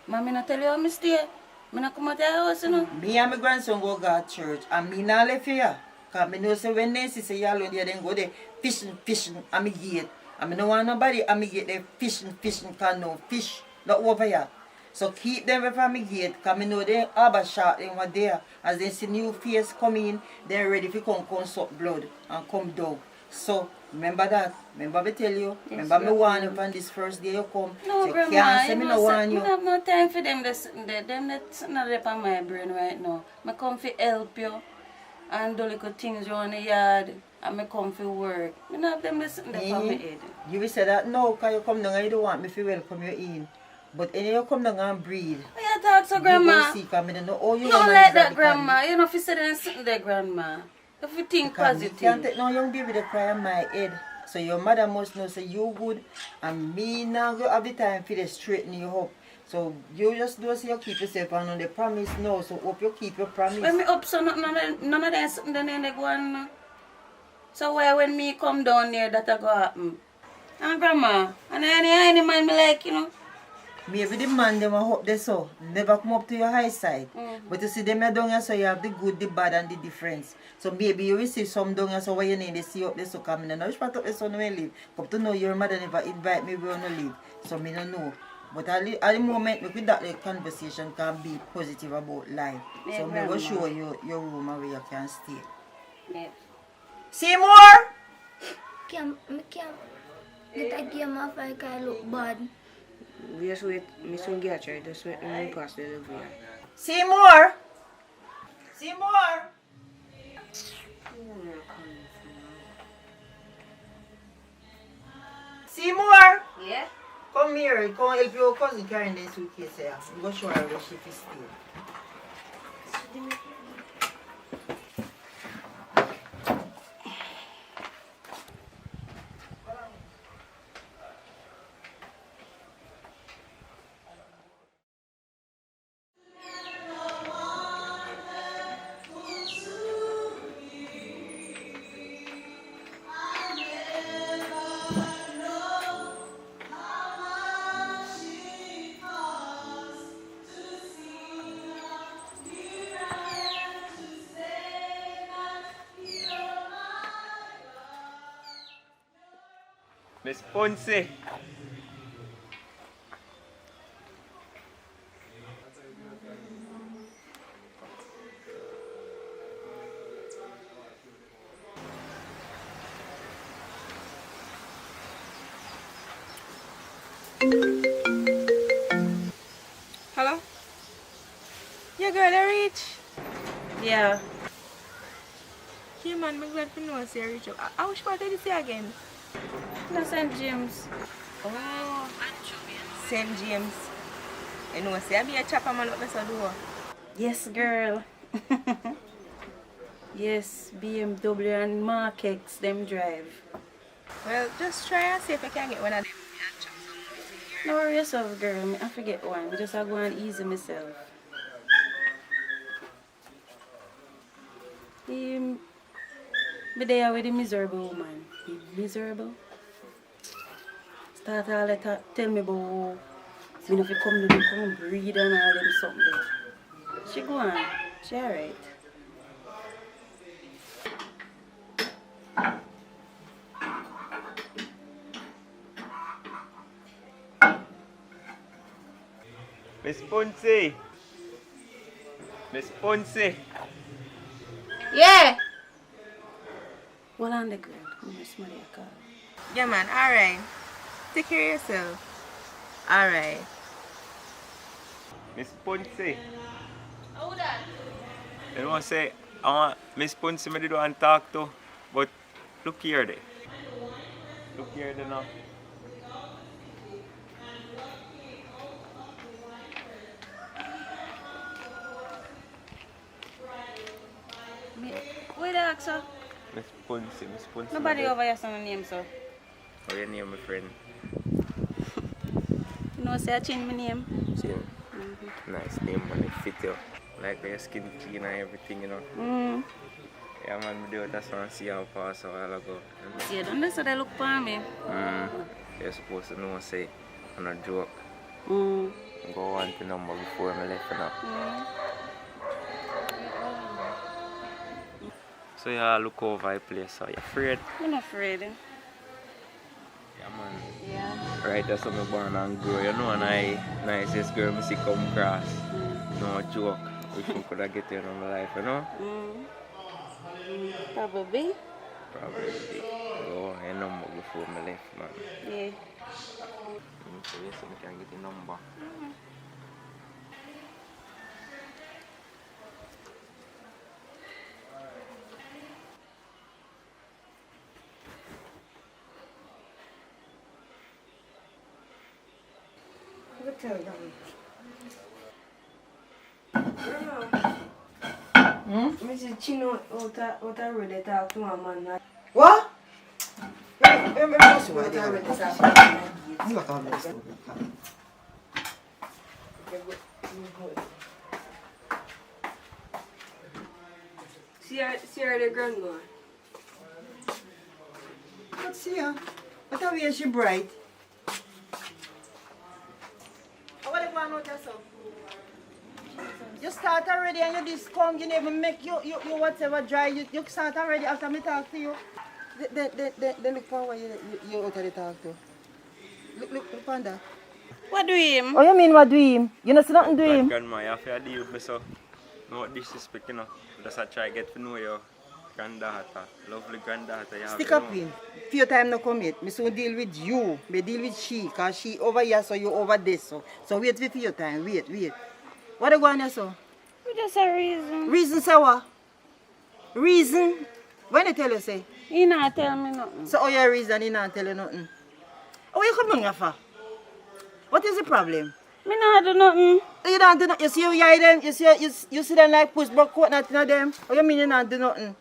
Mommy not tell you how me stay. Me not come out your house, you know. Me and my grandson go to church, and me not left here. Because I know say when they say you alone there, then go there fishing at my gate. And I don't want nobody at my gate there fishing, because no fish, not over here. So keep them away from my gate, because I know they have a shot, they were there. As they see new face come in, they're ready to come suck blood and come down. So Remember that? Remember me tell you? Yes, Remember me Grandma. warn you from this first day you come? No, So you Grandma, can't say you me know, no warn I you. have no time for them that's sitting there. Them that's not up on my brain right now. I come to help you and do little things around the yard. And I come for work. I don't have them that's sitting there on my head. You will say that no, because you come down and you don't want me to welcome you in. But anyway, you come down and breathe. Why you talk so, Grandma? You go see, because I don't know how you No manage like that that, Grandma. You know if you sit there and sitting there, Grandma. If you think positive. You can't take no young baby to cry on my head. So your mother must know say you good and me now go have the time for to straighten you up. So you just do say you keep yourself on the promise now. So hope you keep your promise. When me up so none of them sitting there and they go on. So why when me come down there that go happen? And Grandma, and any man me like, you know. Maybe the man them a hope they so never come up to your high side. But you see them down here so you have the good, the bad and the difference. So maybe you will see some down here so what you need to see up there so come in. Now which part of the son will live? Come to know your mother never invite me we wanna live. So me don't know. But at the moment with that the conversation can be positive about life. Yeah, so me Grandma. will show you your room where you can stay. Yeah. Seymour! I can't get a game off like I look bad. Just wait, me soon get you. Just wait me pass the delivery. Seymour! Seymour! Seymour! Yeah? Come here, come help your cousin carrying the suitcase here. I'm going to show her where she is still. Miss Ponce. Hello? Yeah, girl, I reach. Yeah. Yeah, man, I'm glad to know I see I reach up. I wish part did you say again? No, St. James. Oh, St. James. You know, say I be a chopper man, what does I do? Yes, girl. Yes, BMW and Mark X, them drive. Well, just try and see if I can get one of them. No worry yourself, girl. I forget one. Just I go and easy myself. Be there with the miserable woman. Be miserable. Start all that tell me about me if you come to me, come breed and all them something. She go on. She alright. Miss Ponce. Miss Ponce. Yeah! Hold on the girl. I'm just somebody a call. Yeah, man, alright. Take care of yourself. Alright. Miss Ponce. Hold on. You know say I want Miss Ponce me did want to talk to, but look here there. Look here there now. Where the ask, sir? Miss Ponce, Miss Ponce. Nobody over here saying name, sir. How your name, my friend? You know, say I change my name. Chin. Nice name, man. It fit you. Like your skin clean and everything, you know. Yeah, man, me do it. That's why I see how pass a while ago. See, you don't listen, they look for me. You're supposed to know, say, I'm not joke. Mm. Go on to number before I left now. So you look over the place, so you're afraid? I'm not afraid. Yeah, man. Yeah. Right, that's how I born and grow. You know, and I nicest girl I see come across. No joke. Wish I could have get you in my life, you know? Probably. Probably go a number before my left, man. Yeah. So yes, I can get a number. Look tell them. Mrs. Chino, what I really talk to my man. What? See her the grandma. Let's see her. What are we? She bright. What do you want to do? You start already and you just come, you never make you whatever dry. You start already after me talk to you. Then look for what you out of the talk to. Look on that. What do him? Oh, you mean what do him? You know, see nothing do him? Grandma, you have to deal with me, so no disrespect, you know. Just I try to get to know your granddaughter, lovely granddaughter. You have Stick to up know. in. For your time no come yet. Me soon deal with you. Me deal with she. Because she over here, so you over there. So wait for your time. Wait. What are you going to so? Just a reason. Reason, say what? Reason? When they tell you, say? He not tell me nothing. So, your reason, he not tell you nothing? Oh, you come down here for? What is the problem? Me not do nothing. You don't do nothing. You see you them? You see them like push back coat nothing of them? Oh, you mean you not do nothing?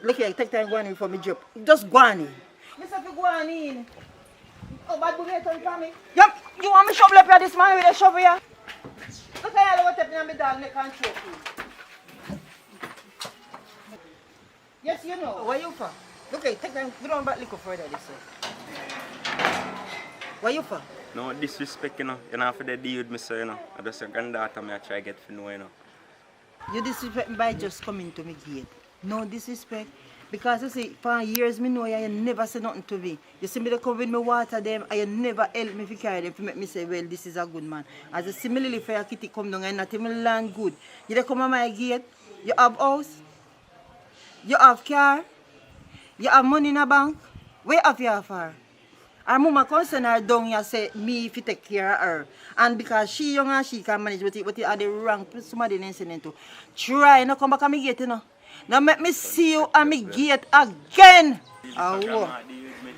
Look here, take time go on in for me drop. Just go on in. Mister, you go on in. Oh, bad boy, turn for me. Yep, you want me shovel up here this man with a shovel here? Look at what happened on my dog neck and choke you. Yes, you know. Where you for? Look here, take time, go down back little further this way. Where you for? No disrespect, you know. You don't have to deal with me, so, you know. I just your granddaughter, I try to get to know, you know. You disrespect me by just coming to me gate. No disrespect. Because you see, for years me know you never say nothing to me. You see me they come with me water them and you never help me to carry them to make me say, well, this is a good man. As a similarly for your kitty come down and not even land good. You they come on my gate, you have house, you have car, you have money in a bank. Where have you for? Our mama concern her down here say me if you take care of her. And because she young and she can manage, but it are the wrong somebody listening to. Try not come back and me gate, you know. Now make me see you and me gate again. Oh, Grandma, deal with me.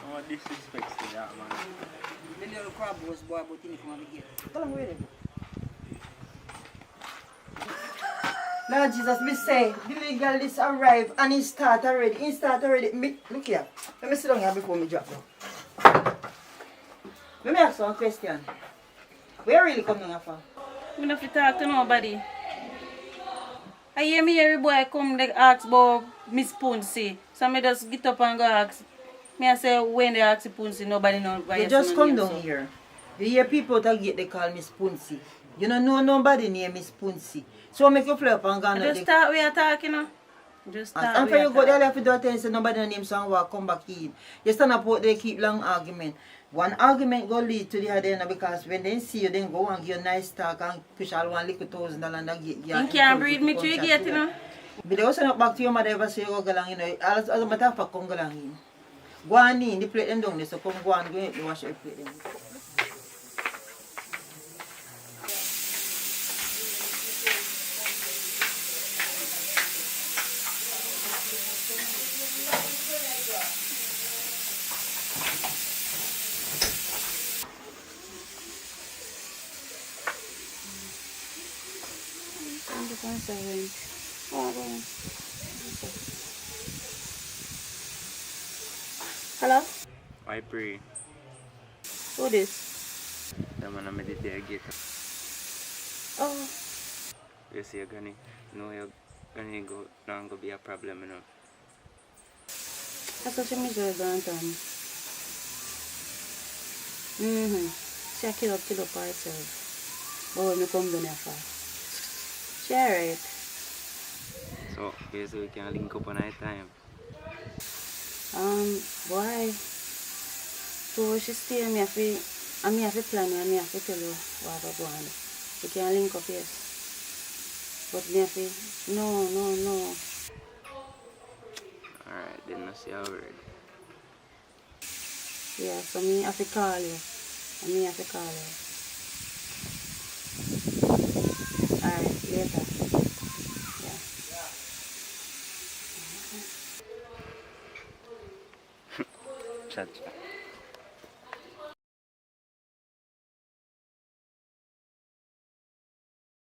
No disrespect to that, man. The little crab was boy, but he come and me gate. Tell him where they Lord Jesus, me say, the little girl this arrive and he start already. Me, look here. Let me sit down here before me drop down. Let me ask you one question. Where really come down here for? I don't have to talk to nobody. I hear me every boy come they ask about Miss Punsy. So I just get up and go ask. Me I say when they ask Punsy, nobody knows why. You just come down here. You hear people that get they call Miss Punsy. You don't know nobody named Miss Punsy. So make you fly up and go on. Just start we are talking now. Just start. And for you go there, you have to do a thing, so nobody name some walk, come back in. You stand up out there, keep long argument. One argument go lead to the other end because when they see you, then go and give you a nice talk and push all $1,000 and get you. You can't breed me through gate, you know. But they also not back to your mother ever say you go along, you know. As a matter of fact, come go along in. Go on in, the plate them down there, so come go and go in, wash your plate them. Hello? I pray. Who this? The man I made it there gate. Oh. You see, you're gonna go, not gonna be a problem, you know. That's what she made you going to me. She kill up by herself. Oh, me come down here fast. She alright. So, basically we can link up on night time. Boy. So she stay and me have to plan and me have to tell you what I go on. We can link up, yes. But me have to, no. Alright. Alright, then I see a word. Yeah, so me have to call you. And me have to call you. Alright, later. Yeah. Cha-cha.